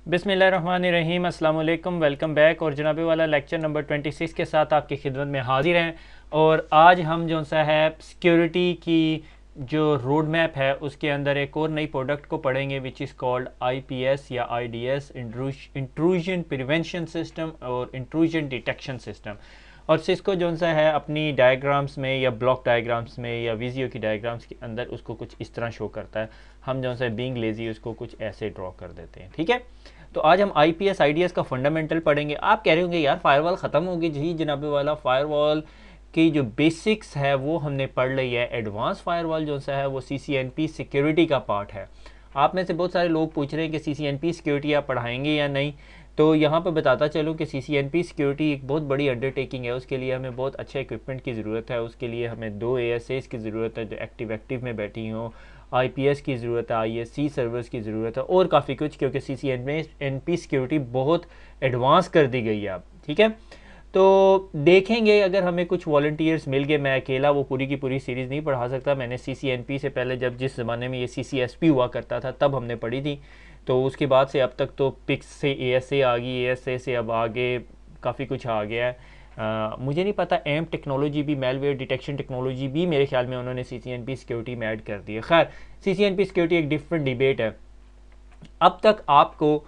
बिस्मिल्लाहिर्रहमानिर्रहीम, अस्सलाम वालेकुम, वेलकम बैक। और जनाबे वाला लेक्चर नंबर 26 के साथ आपकी खिदमत में हाजिर हैं। और आज हम जो सा है सिक्योरिटी की जो रोड मैप है उसके अंदर एक और नई प्रोडक्ट को पढ़ेंगे विच इज़ कॉल्ड आईपीएस या आईडीएस, इंट्रूजन प्रिवेंशन सिस्टम और इंट्रूजन डिटेक्शन सिस्टम। और सिस्को जो सा है अपनी डायग्राम्स में या ब्लॉक डायग्राम्स में या विजियो की डायग्राम्स के अंदर उसको कुछ इस तरह शो करता है। हम जो सा बीइंग लेजी उसको कुछ ऐसे ड्रॉ कर देते हैं। ठीक है, तो आज हम आईपीएस आईडीएस का फंडामेंटल पढ़ेंगे। आप कह रहे होंगे यार फायरवॉल ख़त्म होगी। जी जनाबे वाला, फायरवॉल की जो बेसिक्स है वो हमने पढ़ ली है। एडवांस फायरवॉल जो सा है वो सीसीएनपी सिक्योरिटी का पार्ट है। आप में से बहुत सारे लोग पूछ रहे हैं कि सीसीएनपी सिक्योरिटी आप पढ़ाएंगे या नहीं। तो यहाँ पर बताता चलूँ कि सीसीएनपी सिक्योरिटी एक बहुत बड़ी अंडरटेकिंग है। उसके लिए हमें बहुत अच्छे इक्विपमेंट की ज़रूरत है। उसके लिए हमें 2 एएसएस की ज़रूरत है जो एक्टिव में बैठी हों। आईपीएस की ज़रूरत है, आईएससी सर्वर्स की ज़रूरत है और काफ़ी कुछ, क्योंकि सीसीएनपी सिक्योरिटी बहुत एडवांस कर दी गई है अब। ठीक है, तो देखेंगे अगर हमें कुछ वॉलंटियर्स मिल गए। मैं अकेला वो पूरी की पूरी सीरीज़ नहीं पढ़ा सकता। मैंने सीसीएनपी से पहले जब जिस ज़माने में ये सीसीएसपी हुआ करता था तब हमने पढ़ी थी। तो उसके बाद से अब तक तो पिक्स से एएसए आ गई, एएसए से अब आगे काफ़ी कुछ आ गया है। मुझे नहीं पता, एम टेक्नोलॉजी भी, मेलवेयर डिटेक्शन टेक्नोलॉजी भी मेरे ख्याल में उन्होंने सीसीएनपी सिक्योरिटी में ऐड कर दी है। खैर, सीसीएनपी सिक्योरिटी एक डिफरेंट डिबेट है। अब तक आपको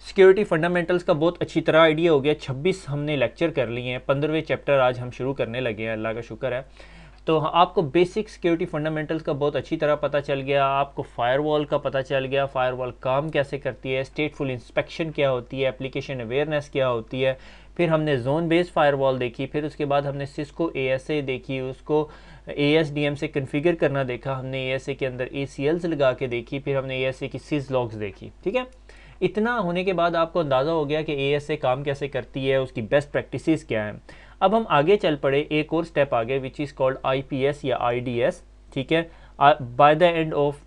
सिक्योरिटी फंडामेंटल्स का बहुत अच्छी तरह आइडिया हो गया। 26 हमने लेक्चर कर लिए हैं, 15वें चैप्टर आज हम शुरू करने लगे हैं, अल्लाह का शुक्र है। तो आपको बेसिक सिक्योरिटी फंडामेंटल्स का बहुत अच्छी तरह पता चल गया। आपको फायरवॉल का पता चल गया, फायरवॉल काम कैसे करती है, स्टेटफुल इंस्पेक्शन क्या होती है, एप्लीकेशन अवेयरनेस क्या होती है। फिर हमने जोन बेस्ड फायरवॉल देखी, फिर उसके बाद हमने सिस्को एएसए देखी, उसको एएसडीएम से कन्फिगर करना देखा, हमने एएसए के अंदर एसीएल्स लगा के देखी, फिर हमने एएसए की सिज लॉग्स देखी। ठीक है, इतना होने के बाद आपको अंदाज़ा हो गया कि एएसए काम कैसे करती है, उसकी बेस्ट प्रैक्टिसेस क्या हैं। अब हम आगे चल पड़े एक और स्टेप आगे विच इज़ कॉल्ड आईपीएस या आईडीएस। ठीक है, बाय द एंड ऑफ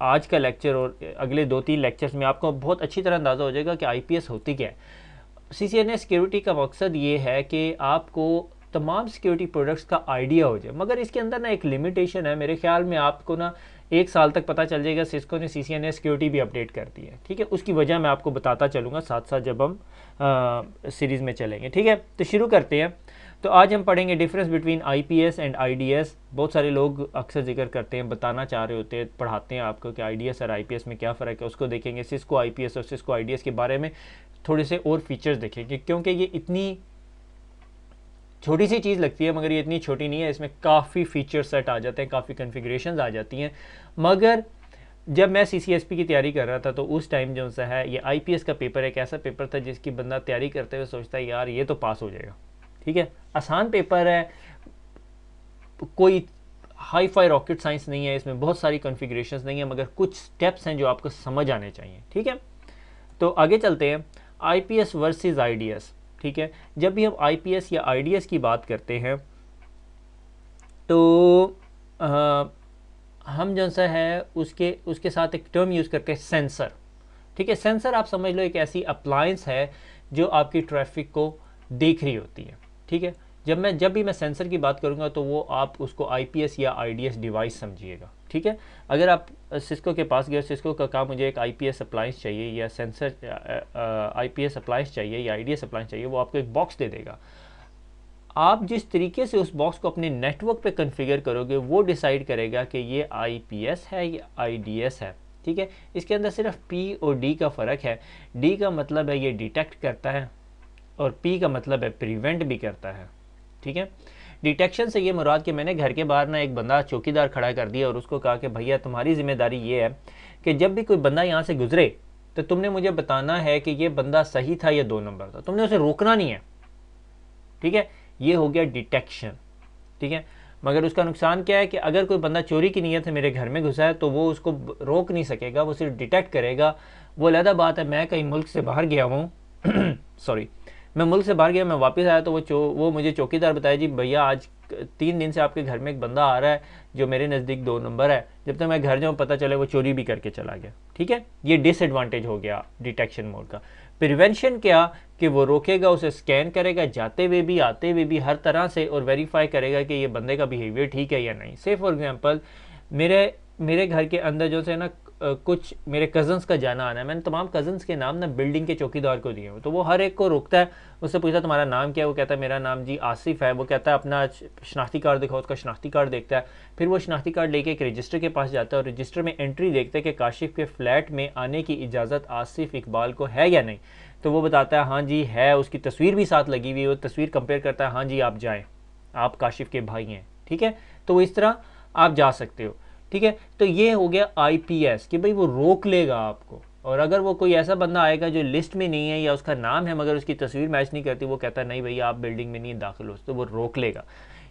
आज का लेक्चर और अगले 2-3 लेक्चर्स में आपको बहुत अच्छी तरह अंदाज़ा हो जाएगा कि आईपीएस होती क्या है। सीसीएनए सिक्योरिटी का मकसद ये है कि आपको तमाम सिक्योरिटी प्रोडक्ट्स का आइडिया हो जाए, मगर इसके अंदर ना एक लिमिटेशन है। मेरे ख्याल में आपको ना 1 साल तक पता चल जाएगा। सिस्को ने सीसीएनए सिक्योरिटी भी अपडेट कर दी है। ठीक है, उसकी वजह मैं आपको बताता चलूँगा साथ साथ जब हम सीरीज़ में चलेंगे। ठीक है, तो शुरू करते हैं। तो आज हम पढ़ेंगे difference between IPS and IDs. बहुत सारे लोग अक्सर जिक्र करते हैं, बताना चाह रहे होते हैं, पढ़ाते हैं आपको कि आईडीएस और आईपीएस में क्या फ़र्क है, उसको देखेंगे। सिस्को आईपीएस और सिस्को आईडीएस के बारे में थोड़े से और फीचर्स देखेंगे, क्योंकि ये इतनी छोटी सी चीज़ लगती है मगर ये इतनी छोटी नहीं है। इसमें काफ़ी फीचर सेट आ जाते हैं, काफ़ी कन्फिग्रेशन आ जाती हैं। मगर जब मैं सीसीएसपी की तैयारी कर रहा था तो उस टाइम जो सा है ये आईपीएस का पेपर एक ऐसा पेपर था जिसकी बंदा तैयारी करते हुए सोचता है यार ये तो पास हो जाएगा। ठीक है, आसान पेपर है, कोई हाई फाई रॉकेट साइंस नहीं है, इसमें बहुत सारी कॉन्फ़िगरेशंस नहीं है, मगर कुछ स्टेप्स हैं जो आपको समझ आने चाहिए। ठीक है, तो आगे चलते हैं। IPS versus IDs. ठीक है, जब भी हम आईपीएस या आईडीएस की बात करते हैं तो हम जो सा है उसके साथ एक टर्म यूज़ करते हैं, सेंसर। ठीक है, सेंसर आप समझ लो एक ऐसी अप्लायंस है जो आपकी ट्रैफिक को देख रही होती है। ठीक है, जब भी मैं सेंसर की बात करूंगा तो वो आप उसको आईपीएस या आईडीएस डिवाइस समझिएगा। ठीक है, अगर आप सिस्को के पास गए, सिस्को का काम मुझे एक आईपीएस अप्लायंस चाहिए या सेंसर आईपीएस अप्लायंस चाहिए या आईडीएस अप्लायंस चाहिए, वो आपको एक बॉक्स दे देगा। आप जिस तरीके से उस बॉक्स को अपने नेटवर्क पे कॉन्फ़िगर करोगे वो डिसाइड करेगा कि ये आईपीएस है या आईडीएस है। ठीक है, इसके अंदर सिर्फ पी और डी का फ़र्क है। डी का मतलब है ये डिटेक्ट करता है और पी का मतलब है प्रिवेंट भी करता है। ठीक है, डिटेक्शन से ये मुराद कि मैंने घर के बाहर ना एक बंदा चौकीदार खड़ा कर दिया और उसको कहा कि भैया तुम्हारी जिम्मेदारी ये है कि जब भी कोई बंदा यहाँ से गुजरे तो तुमने मुझे बताना है कि ये बंदा सही था या 2 नंबर था, तुमने उसे रोकना नहीं है। ठीक है, ये हो गया डिटेक्शन। ठीक है, मगर उसका नुकसान क्या है कि अगर कोई बंदा चोरी की नीयत से मेरे घर में घुसा है तो वो उसको रोक नहीं सकेगा, वो सिर्फ डिटेक्ट करेगा। वो अलग बात है मैं कहीं मुल्क से बाहर गया हूँ सॉरी, मैं मुल्क से बाहर गया, मैं वापस आया तो वो मुझे चौकीदार बताया जी भैया आज 3 दिन से आपके घर में एक बंदा आ रहा है जो मेरे नज़दीक 2 नंबर है। जब तक मैं घर जाऊँ पता चले वो चोरी भी करके चला गया। ठीक है, ये डिसएडवांटेज हो गया डिटेक्शन मोड का। प्रिवेंशन क्या कि वो रोकेगा, उसे स्कैन करेगा जाते हुए भी आते हुए भी हर तरह से और वेरीफाई करेगा कि ये बंदे का बिहेवियर ठीक है या नहीं। से फॉर एग्जांपल मेरे घर के अंदर जो है ना कुछ मेरे कज़न्स का जाना आना है, मैंने तमाम कज़न्स के नाम ना बिल्डिंग के चौकीदार को दिए हुए, तो वो हर एक को रोकता है, उससे पूछता तुम्हारा नाम क्या है, वो कहता है मेरा नाम जी आसिफ है, वो कहता है अपना शनाख्ती कार्ड दिखाओ, उसका शनाख्ती कार्ड देखता है, फिर वो शनाख्ती कार्ड लेके एक रजिस्टर के पास जाता है और रजिस्टर में एंट्री देखता है कि काशिफ के फ्लैट में आने की इजाज़त आसिफ इकबाल को है या नहीं, तो वो बताता है हाँ जी है, उसकी तस्वीर भी साथ लगी हुई है, वो तस्वीर कंपेयर करता है, हाँ जी आप जाएँ, आप काशिफ के भाई हैं, ठीक है, तो वो इस तरह आप जा सकते हो, ठीक है। तो ये हो गया आईपीएस कि भाई वो रोक लेगा आपको, और अगर वो कोई ऐसा बंदा आएगा जो लिस्ट में नहीं है या उसका नाम है मगर उसकी तस्वीर मैच नहीं करती, वो कहता है नहीं भैया आप बिल्डिंग में नहीं दाखिल हो, तो वो रोक लेगा।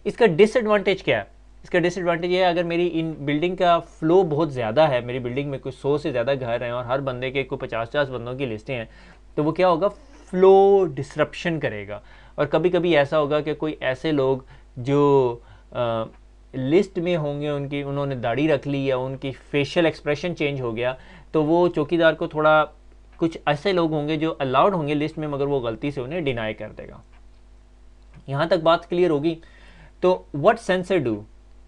इसका डिसएडवांटेज क्या है? इसका डिसएडवांटेज ये है अगर मेरी इन बिल्डिंग का फ्लो बहुत ज़्यादा है, मेरी बिल्डिंग में कोई 100 से ज़्यादा घर हैं और हर बंदे के कोई 50-50 बंदों की लिस्टें हैं, तो वो क्या होगा, फ्लो डिसरप्शन करेगा। और कभी कभी ऐसा होगा कि कोई ऐसे लोग जो लिस्ट में होंगे, उन्होंने दाढ़ी रख ली या उनकी फेशियल एक्सप्रेशन चेंज हो गया, तो वो चौकीदार को थोड़ा, कुछ ऐसे लोग होंगे जो अलाउड होंगे लिस्ट में मगर वो गलती से उन्हें डिनाई कर देगा। यहाँ तक बात क्लियर होगी? तो what sensor do,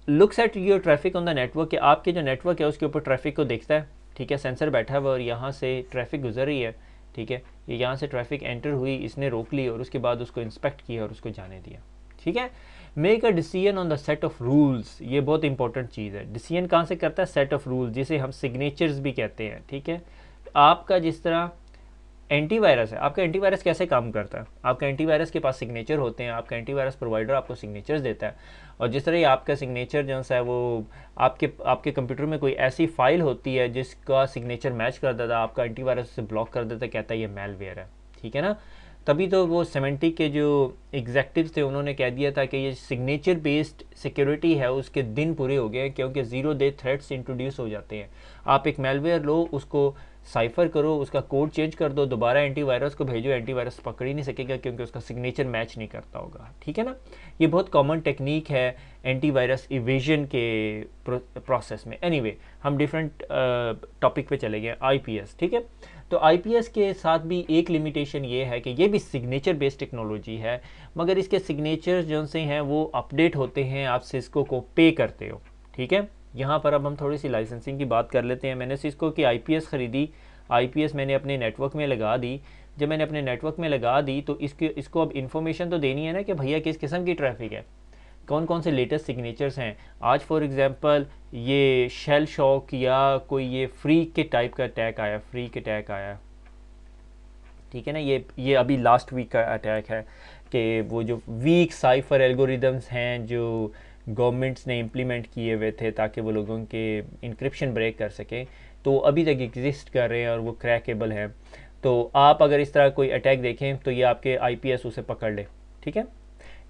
looks at your traffic on the network, कि आपके जो नेटवर्क है उसके ऊपर ट्रैफिक को देखता है, ठीक है, सेंसर बैठा हुआ और यहाँ से ट्रैफिक गुजर रही है, ठीक है, ये यहाँ से ट्रैफिक एंटर हुई, इसने रोक ली और उसके बाद उसको इंस्पेक्ट किया और उसको जाने दिया, ठीक है। Make a decision on the set of rules, ये बहुत इंपॉर्टेंट चीज़ है। डिसीजन कहाँ से करता है? सेट ऑफ रूल्स, जिसे हम सिग्नेचर्स भी कहते हैं, ठीक है। आपका जिस तरह एंटीवायरस है, आपका एंटीवायरस कैसे काम करता है? आपका एंटीवायरस के पास सिग्नेचर होते हैं, आपका एंटीवायरस प्रोवाइडर आपको सिग्नेचर्स देता है, और जिस तरह ही आपका सिग्नेचर जो है वो आपके कंप्यूटर में कोई ऐसी फाइल होती है जिसका सिग्नेचर मैच कर देता है, आपका एंटीवायरस से ब्लॉक कर देता है, कहता है ये मैलवेयर है, ठीक है ना। तभी तो वो सेमेंटिक के जो एग्जेक्टिव्स थे उन्होंने कह दिया था कि ये सिग्नेचर बेस्ड सिक्योरिटी है, उसके दिन पूरे हो गए क्योंकि ज़ीरो डे थ्रेट्स इंट्रोड्यूस हो जाते हैं। आप एक मेलवेयर लो, उसको साइफर करो, उसका कोड चेंज कर दो, दोबारा एंटीवायरस को भेजो, एंटीवायरस पकड़ ही नहीं सकेगा क्योंकि उसका सिग्नेचर मैच नहीं करता होगा, ठीक है ना। ये बहुत कॉमन टेक्निक है एंटीवायरस इवेजन के प्रोसेस में। एनीवे हम डिफरेंट टॉपिक पे चले गए, आईपीएस, ठीक है। तो आईपीएस के साथ भी एक लिमिटेशन ये है कि ये भी सिग्नेचर बेस्ड टेक्नोलॉजी है, मगर इसके सिग्नेचर जो से हैं वो अपडेट होते हैं, आप सिस्को को पे करते हो, ठीक है। यहाँ पर अब हम थोड़ी सी लाइसेंसिंग की बात कर लेते हैं। मैंने सिस्को की आईपीएस ख़रीदी, आईपीएस मैंने अपने नेटवर्क में लगा दी। जब मैंने अपने नेटवर्क में लगा दी तो इसको अब इन्फॉर्मेशन तो देनी है ना कि भैया किस किस्म की ट्रैफिक है, कौन कौन से लेटेस्ट सिग्नेचर्स हैं। आज फॉर एग्जांपल ये शेल शॉक या कोई ये फ्री के टाइप का अटैक आया, फ्री के अटैक आया, ठीक है ना। ये अभी लास्ट वीक का अटैक है कि वो जो वीक साइफर एल्गोरिदम्स हैं जो गवर्नमेंट्स ने इम्प्लीमेंट किए हुए थे ताकि वो लोगों के इंक्रिप्शन ब्रेक कर सकें, तो अभी तक एग्जिस्ट कर रहे हैं और वो क्रैकेबल हैं। तो आप अगर इस तरह कोई अटैक देखें तो ये आपके आईपीएस उसे पकड़ ले, ठीक है।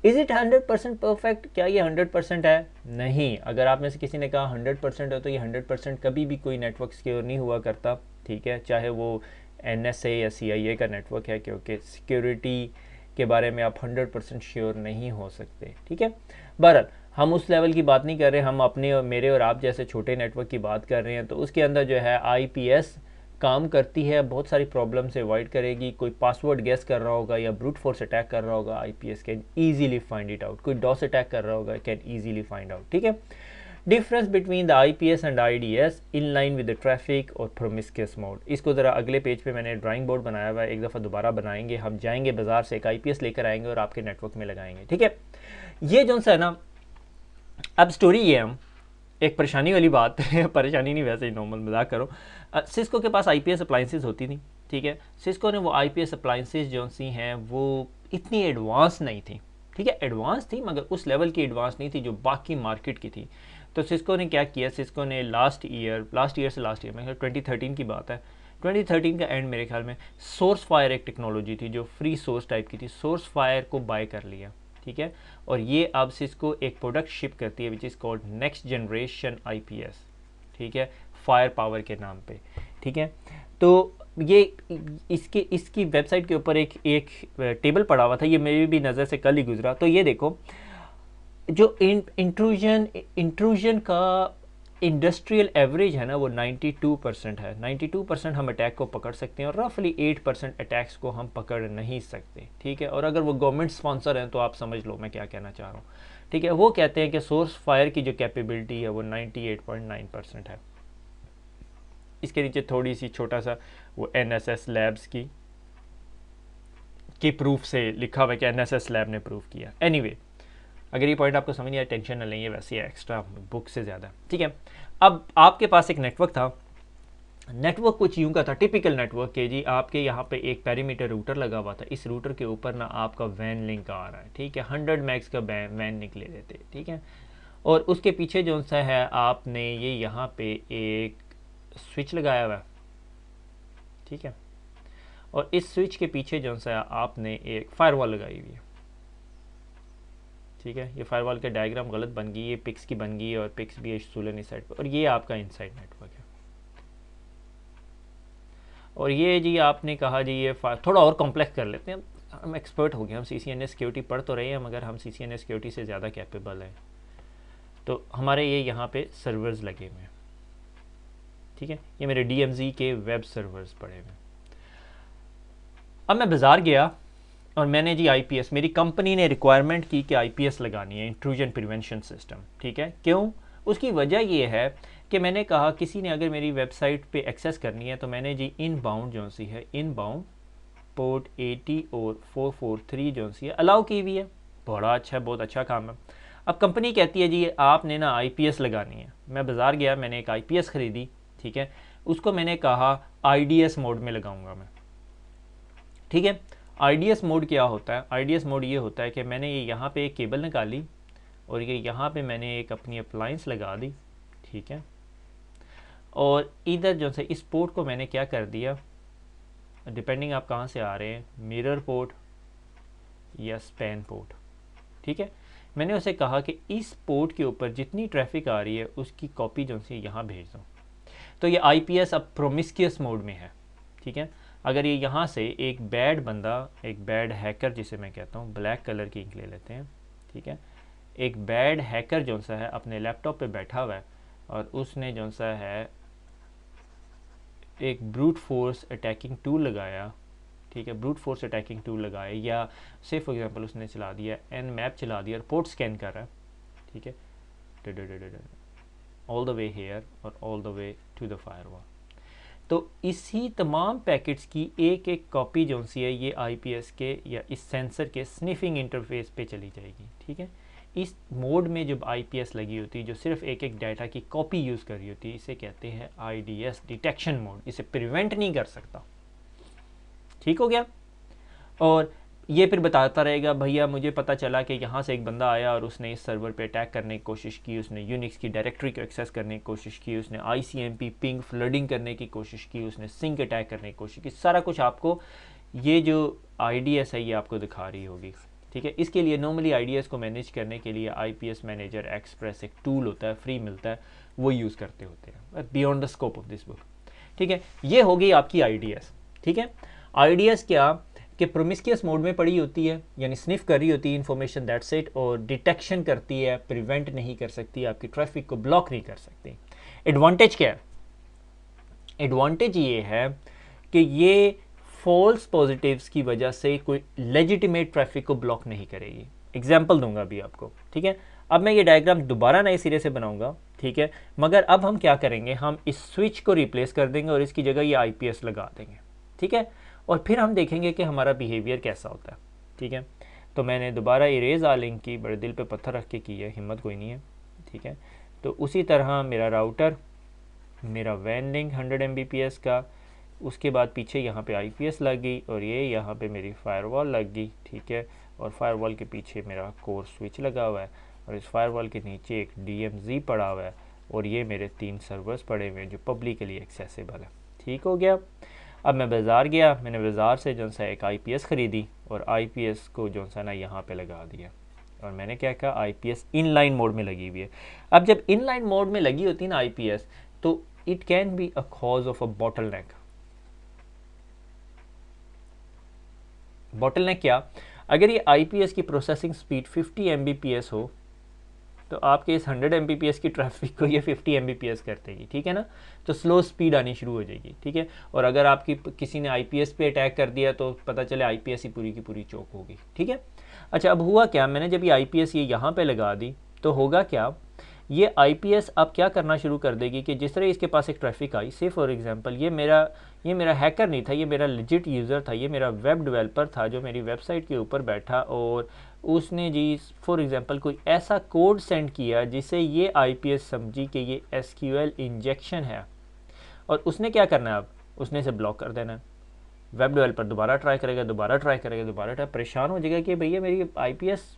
Is it 100% perfect? क्या ये 100% है? नहीं। अगर आप में से किसी ने कहा 100% है तो ये 100% कभी भी कोई नेटवर्क सिक्योर नहीं हुआ करता, ठीक है, चाहे वो एनएसए या सीआईए का नेटवर्क है, क्योंकि सिक्योरिटी के बारे में आप 100% श्योर नहीं हो सकते, ठीक है। बहरहाल हम उस लेवल की बात नहीं कर रहे, हम अपने और मेरे और आप जैसे छोटे नेटवर्क की बात कर रहे हैं। तो उसके अंदर जो है आईपीएस काम करती है, बहुत सारी प्रॉब्लम से अवॉइड करेगी। कोई पासवर्ड गेस कर रहा होगा या ब्रूट फोर्स अटैक कर रहा होगा, IPS can easily find it out. कोई डॉस अटैक कर रहा होगा, कैन ईजीली फाइंड आउट, ठीक है। Difference between the IPS and IDs in line with the traffic और प्रोमिस्क्यूअस मोड। इसको ज़रा अगले पेज पे मैंने ड्राइंग बोर्ड बनाया हुआ है, एक दफ़ा दोबारा बनाएंगे। हम जाएंगे बाज़ार से एक आईपीएस लेकर आएंगे और आपके नेटवर्क में लगाएंगे, ठीक है। ये जो है ना, अब स्टोरी ये हम एक परेशानी वाली बात है, परेशानी नहीं, वैसे ही नॉर्मल मजाक करो। सिस्को के पास आईपीएस अप्लाइंसेस होती थी, ठीक है। सिस्को ने वो आईपीएस अप्लाइंसेस जो सी हैं वो इतनी एडवांस नहीं थी, ठीक है, एडवांस थी मगर उस लेवल की एडवांस नहीं थी जो बाकी मार्केट की थी। तो सिस्को ने क्या किया, सिस्को ने लास्ट ईयर मैं 2013 की बात है, 2013 का एंड मेरे ख्याल में, सोर्स फायर एक टेक्नोलॉजी थी जो फ्री सोर्स टाइप की थी, सोर्स फायर को बाय कर लिया, ठीक है। और ये अब सिस्को एक प्रोडक्ट शिप करती है which is called next generation IPS, ठीक है, फायर पावर के नाम पे, ठीक है। तो ये इसकी वेबसाइट के ऊपर एक टेबल पड़ा हुआ था, ये मेरी भी नज़र से कल ही गुजरा। तो ये देखो, जो इंट्रूजन का इंडस्ट्रियल एवरेज है ना वो 92% है। 92% हम अटैक को पकड़ सकते हैं और रफली 8% अटैक्स को हम पकड़ नहीं सकते, ठीक है। और अगर वो गवर्नमेंट स्पॉन्सर हैं तो आप समझ लो मैं क्या कहना चाह रहा हूँ, ठीक है। वो कहते हैं कि सोर्स फायर की जो कैपेबिलिटी है वो 98.9% है। इसके नीचे थोड़ी सी छोटा सा वो NSS लैब्स की प्रूफ से लिखा हुआ है कि NSS लैब ने प्रूफ किया। एनीवे, अगर ये पॉइंट आपको समझ नहीं आया टेंशन न लेंगे, वैसे ही एक्स्ट्रा बुक से ज़्यादा, ठीक है। अब आपके पास एक नेटवर्क था, नेटवर्क कुछ यूं का था, टिपिकल नेटवर्क के जी, आपके यहाँ पे एक पेरीमीटर रूटर लगा हुआ था, इस रूटर के ऊपर ना आपका वैन लिंक आ रहा है, ठीक है, 100 मैक्स का वैन निकले देते, ठीक है। और उसके पीछे जो सा है आपने ये यहाँ पे एक स्विच लगाया हुआ है, ठीक है, और इस स्विच के पीछे जो सा आपने एक फायरवॉल लगाई हुई है, ठीक है। ये फायरवॉल का डायग्राम गलत बन गई, ये पिक्स की बन गई और पिक्स भी है सोलन इस साइड पर, और ये आपका इनसाइड नेटवर्क है। और ये जी आपने कहा जी ये थोड़ा और कॉम्प्लेक्स कर लेते हैं, हम एक्सपर्ट हो गए, हम CCNA सिक्योरिटी पढ़ तो रहे हैं मगर हम CCNA सिक्योरिटी से ज़्यादा कैपेबल हैं। तो हमारे ये यहाँ पे सर्वर्स लगे हुए हैं, ठीक है, ये मेरे DMZ के वेब सर्वर्स पड़े हुए हैं। अब मैं बाज़ार गया और मैंने जी IPS, मेरी कंपनी ने रिक्वायरमेंट की कि IPS लगानी है, इंट्रूजन प्रिवेंशन सिस्टम, ठीक है। क्यों? उसकी वजह ये है कि मैंने कहा किसी ने अगर मेरी वेबसाइट पे एक्सेस करनी है तो मैंने जी इनबाउंड जो सी है, इनबाउंड पोर्ट 80 और 443 जो सी है अलाउ की हुई है। बड़ा अच्छा है, बहुत अच्छा काम है। अब कंपनी कहती है जी आपने ना IPS लगानी है। मैं बाज़ार गया, मैंने एक IPS ख़रीदी, ठीक है, उसको मैंने कहा IDS मोड में लगाऊंगा मैं, ठीक है। IDS मोड क्या होता है? IDS मोड ये होता है कि मैंने ये यहाँ पे एक केबल निकाली और ये यहाँ पे मैंने एक अपनी अप्लायंस लगा दी, ठीक है, और इधर जो से इस पोर्ट को मैंने क्या कर दिया, डिपेंडिंग आप कहाँ से आ रहे हैं, मिरर पोर्ट या स्पैन पोर्ट, ठीक है। मैंने उसे कहा कि इस पोर्ट के ऊपर जितनी ट्रैफिक आ रही है उसकी कॉपी जो सी यहाँ भेज दो। तो ये IPS अब प्रोमिस्क्यूअस मोड में है, ठीक है। अगर ये यहाँ से एक बैड बंदा, एक बैड हैकर जिसे मैं कहता हूँ, ब्लैक कलर की इंक ले लेते हैं, ठीक है, एक बैड हैकर जो सा है अपने लैपटॉप पे बैठा हुआ है और उसने जो सा है एक ब्रूट फोर्स अटैकिंग टूल लगाया, ठीक है, ब्रूट फोर्स अटैकिंग टूल लगाया, या से फॉर एग्जांपल उसने चला दिया Nmap चला दिया और पोर्ट स्कैन कर रहा है, ठीक है, ऑल द वे हेयर और all the way to the firewall. तो इसी तमाम पैकेट्स की एक एक कॉपी जो सी है ये IPS के या इस सेंसर के स्निफिंग इंटरफेस पे चली जाएगी, ठीक है। इस मोड में जब IPS लगी होती है जो सिर्फ एक एक डाटा की कॉपी यूज़ कर रही होती है, इसे कहते हैं IDS डिटेक्शन मोड। इसे प्रिवेंट नहीं कर सकता, ठीक हो गया। और ये फिर बताता रहेगा भैया मुझे पता चला कि यहाँ से एक बंदा आया और उसने इस सर्वर पे अटैक करने की कोशिश की, उसने यूनिक्स की डायरेक्टरी को एक्सेस करने की कोशिश की, उसने ICMP पिंग फ्लडिंग करने की कोशिश की, उसने सिंक अटैक करने की कोशिश की। सारा कुछ आपको ये जो IDS है ये आपको दिखा रही होगी, ठीक है। इसके लिए नॉर्मली IDS को मैनेज करने के लिए IPS मैनेजर एक्सप्रेस एक टूल होता है, फ्री मिलता है, वो यूज़ करते होते हैं, beyond the scope of this book, ठीक है। ये हो गई आपकी IDS, ठीक है। IDS क्या कि प्रोमिस्क्यूअस मोड में पड़ी होती है, यानी स्निफ कर रही होती है इन्फॉर्मेशन, दैट्स इट, और डिटेक्शन करती है, प्रिवेंट नहीं कर सकती, आपकी ट्रैफिक को ब्लॉक नहीं कर सकती। एडवांटेज क्या है? एडवांटेज ये है कि ये फॉल्स पॉजिटिव्स की वजह से कोई लेजिटिमेट ट्रैफिक को ब्लॉक नहीं करेगी। एग्जाम्पल दूंगा अभी आपको, ठीक है। अब मैं ये डायग्राम दोबारा नए सिरे से बनाऊंगा, ठीक है, मगर अब हम क्या करेंगे, हम इस स्विच को रिप्लेस कर देंगे और इसकी जगह ये IPS लगा देंगे, ठीक है, और फिर हम देखेंगे कि हमारा बिहेवियर कैसा होता है, ठीक है। तो मैंने दोबारा इरेज लिंक की, बड़े दिल पे पत्थर रख के की है, हिम्मत कोई नहीं है, ठीक है। तो उसी तरह मेरा राउटर, मेरा वैन लिंक 100 Mbps का, उसके बाद पीछे यहाँ पे IPS लग गई और ये यहाँ पे मेरी फायरवॉल लग गई, ठीक है, और फायरवॉल के पीछे मेरा कोर स्विच लगा हुआ है और इस फायरवॉल के नीचे एक DMZ पड़ा हुआ है और ये मेरे 3 सर्वर्स पड़े हुए हैं जो पब्लिकली एक्सेसिबल है, ठीक हो गया। अब मैं बाज़ार गया, मैंने बाज़ार से जो सा एक IPS ख़रीदी और IPS को जो सा ना यहाँ पे लगा दिया और मैंने क्या कहा, IPS इनलाइन मोड में लगी हुई है। अब जब इनलाइन मोड में लगी होती है ना IPS, तो it can be a cause of a bottleneck. Bottleneck क्या? अगर ये IPS की प्रोसेसिंग स्पीड 50 Mbps हो तो आपके इस 100 Mbps की ट्रैफिक को ये 50 Mbps कर देगी, ठीक है ना, तो स्लो स्पीड आनी शुरू हो जाएगी, ठीक है। और अगर आपकी किसी ने IPS पे अटैक कर दिया तो पता चले IPS ही पूरी की पूरी चौक होगी, ठीक है। अच्छा, अब हुआ क्या, मैंने जब ये IPS ये यहाँ पे लगा दी तो होगा क्या, ये आईपीएस अब क्या करना शुरू कर देगी कि जिस तरह इसके पास एक ट्रैफिक आई, से फॉर एग्जांपल ये मेरा हैकर नहीं था, ये मेरा लेजिट यूज़र था, ये मेरा वेब डेवलपर था जो मेरी वेबसाइट के ऊपर बैठा और उसने जी फॉर एग्जांपल कोई ऐसा कोड सेंड किया जिसे ये आईपीएस समझी कि ये एसक्यूएल इंजेक्शन है, और उसने क्या करना है, अब उसने इसे ब्लॉक कर देना है। वेब डेवलपर दोबारा ट्राई करेगा, दोबारा ट्राई करेगा, दोबारा ट्राई, परेशान हो जाएगा कि भैया मेरी आईपीएस,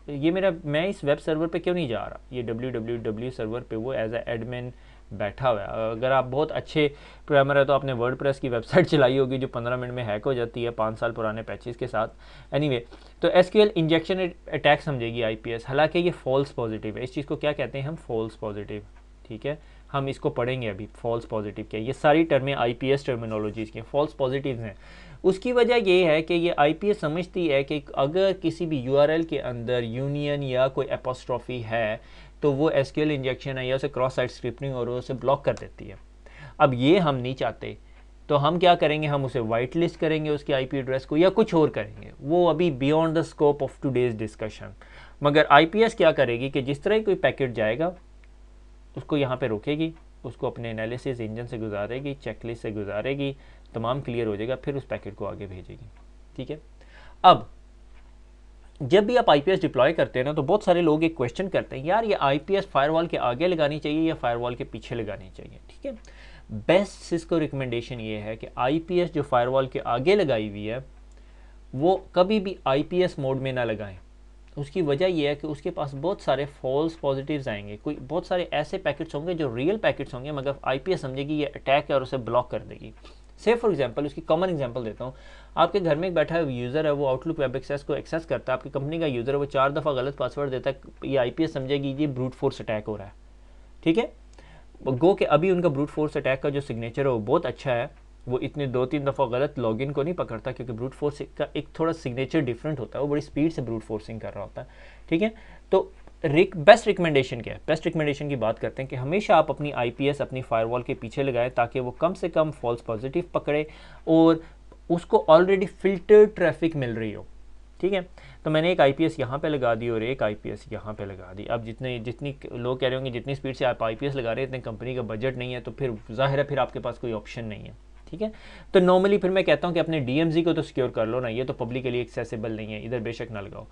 ये मैं इस वेब सर्वर पे क्यों नहीं जा रहा, ये www सर्वर पे वो एज ए एडमिन बैठा हुआ है। अगर आप बहुत अच्छे प्रोग्रामर है तो आपने वर्डप्रेस की वेबसाइट चलाई होगी जो 15 मिनट में हैक हो जाती है 5 साल पुराने पैचेस के साथ। एनीवे, तो एसक्यूएल इंजेक्शन अटैक समझेगी आईपीएस, हालांकि ये फॉल्स पॉजिटिव है। इस चीज़ को क्या कहते हैं हम, फॉल्स पॉजिटिव। ठीक है, हम इसको पढ़ेंगे अभी फॉल्स पॉजिटिव क्या, ये सारी टर्में आईपीएस टर्मिनोलॉजीज़ की फॉल्स पॉजिटिव हैं। उसकी वजह ये है कि ये आईपीएस समझती है कि अगर किसी भी यूआरएल के अंदर यूनियन या कोई एपोस्ट्रॉफी है तो वो एसक्यूएल इंजेक्शन है या उसे क्रॉस साइट स्क्रिप्टिंग और उसे ब्लॉक कर देती है। अब ये हम नहीं चाहते, तो हम क्या करेंगे, हम उसे वाइट लिस्ट करेंगे उसके आईपी एड्रेस को या कुछ और करेंगे, वो अभी beyond the scope of today's discussion. मगर आईपीएस क्या करेगी कि जिस तरह कोई पैकेट जाएगा उसको यहाँ पे रोकेगी, उसको अपने एनालिसिस इंजन से गुजारेगी, चेकलिस्ट से गुजारेगी, तमाम क्लियर हो जाएगा, फिर उस पैकेट को आगे भेजेगी। ठीक है, अब जब भी आप आईपीएस डिप्लॉय करते हैं ना तो बहुत सारे लोग एक क्वेश्चन करते हैं, यार ये आईपीएस फायरवॉल के आगे लगानी चाहिए या फायरवॉल के पीछे लगानी चाहिए। ठीक है, बेस्ट सिस्को रिकमेंडेशन ये है कि आईपीएस जो फायरवॉल के आगे लगाई हुई है वो कभी भी आईपीएस मोड में ना लगाएं। उसकी वजह यह है कि उसके पास बहुत सारे फॉल्स पॉजिटिव्स आएंगे, कोई बहुत सारे ऐसे पैकेट्स होंगे जो रियल पैकेट्स होंगे मगर आईपीएस समझेगी ये अटैक है और उसे ब्लॉक कर देगी। से फॉर एग्जांपल, उसकी कॉमन एग्जांपल देता हूँ, आपके घर में एक बैठा यूज़र है, वो आउटलुक वेब एक्सेस को एक्सेस करता है, आपकी कंपनी का यूज़र है, वो 4 दफ़ा गलत पासवर्ड देता है, ये आईपीएस समझेगी ये ब्रूट फोर्स अटैक हो रहा है। ठीक है, गो के अभी उनका ब्रूट फोर्स अटैक का जो सिग्नेचर है वो बहुत अच्छा है, वो इतने 2-3 दफ़ा गलत लॉगिन को नहीं पकड़ता क्योंकि ब्रूट फोर्स का एक थोड़ा सिग्नेचर डिफरेंट होता है, वो बड़ी स्पीड से ब्रूट फोर्सिंग कर रहा होता है। ठीक है, तो बेस्ट रिकमेंडेशन क्या है, बेस्ट रिकमेंडेशन की बात करते हैं कि हमेशा आप अपनी आईपीएस अपनी फायरवॉल के पीछे लगाएं ताकि वो कम से कम फॉल्स पॉजिटिव पकड़े और उसको ऑलरेडी फिल्टर्ड ट्रैफिक मिल रही हो। ठीक है, तो मैंने एक आईपीएस यहाँ पे लगा दी और एक आईपीएस यहाँ पे लगा दी। अब जितनी लोग कह रहे होंगे जितनी स्पीड से आप आईपीएस लगा रहे हैं इतने कंपनी का बजट नहीं है, तो फिर जाहिर है फिर आपके पास कोई ऑप्शन नहीं है। ठीक है, तो नॉर्मली फिर मैं कहता हूँ कि अपने डीएमजी को तो सिक्योर कर लो ना, ये तो पब्लिकली एक्सेसिबल नहीं है, इधर बेशक ना लगाओ।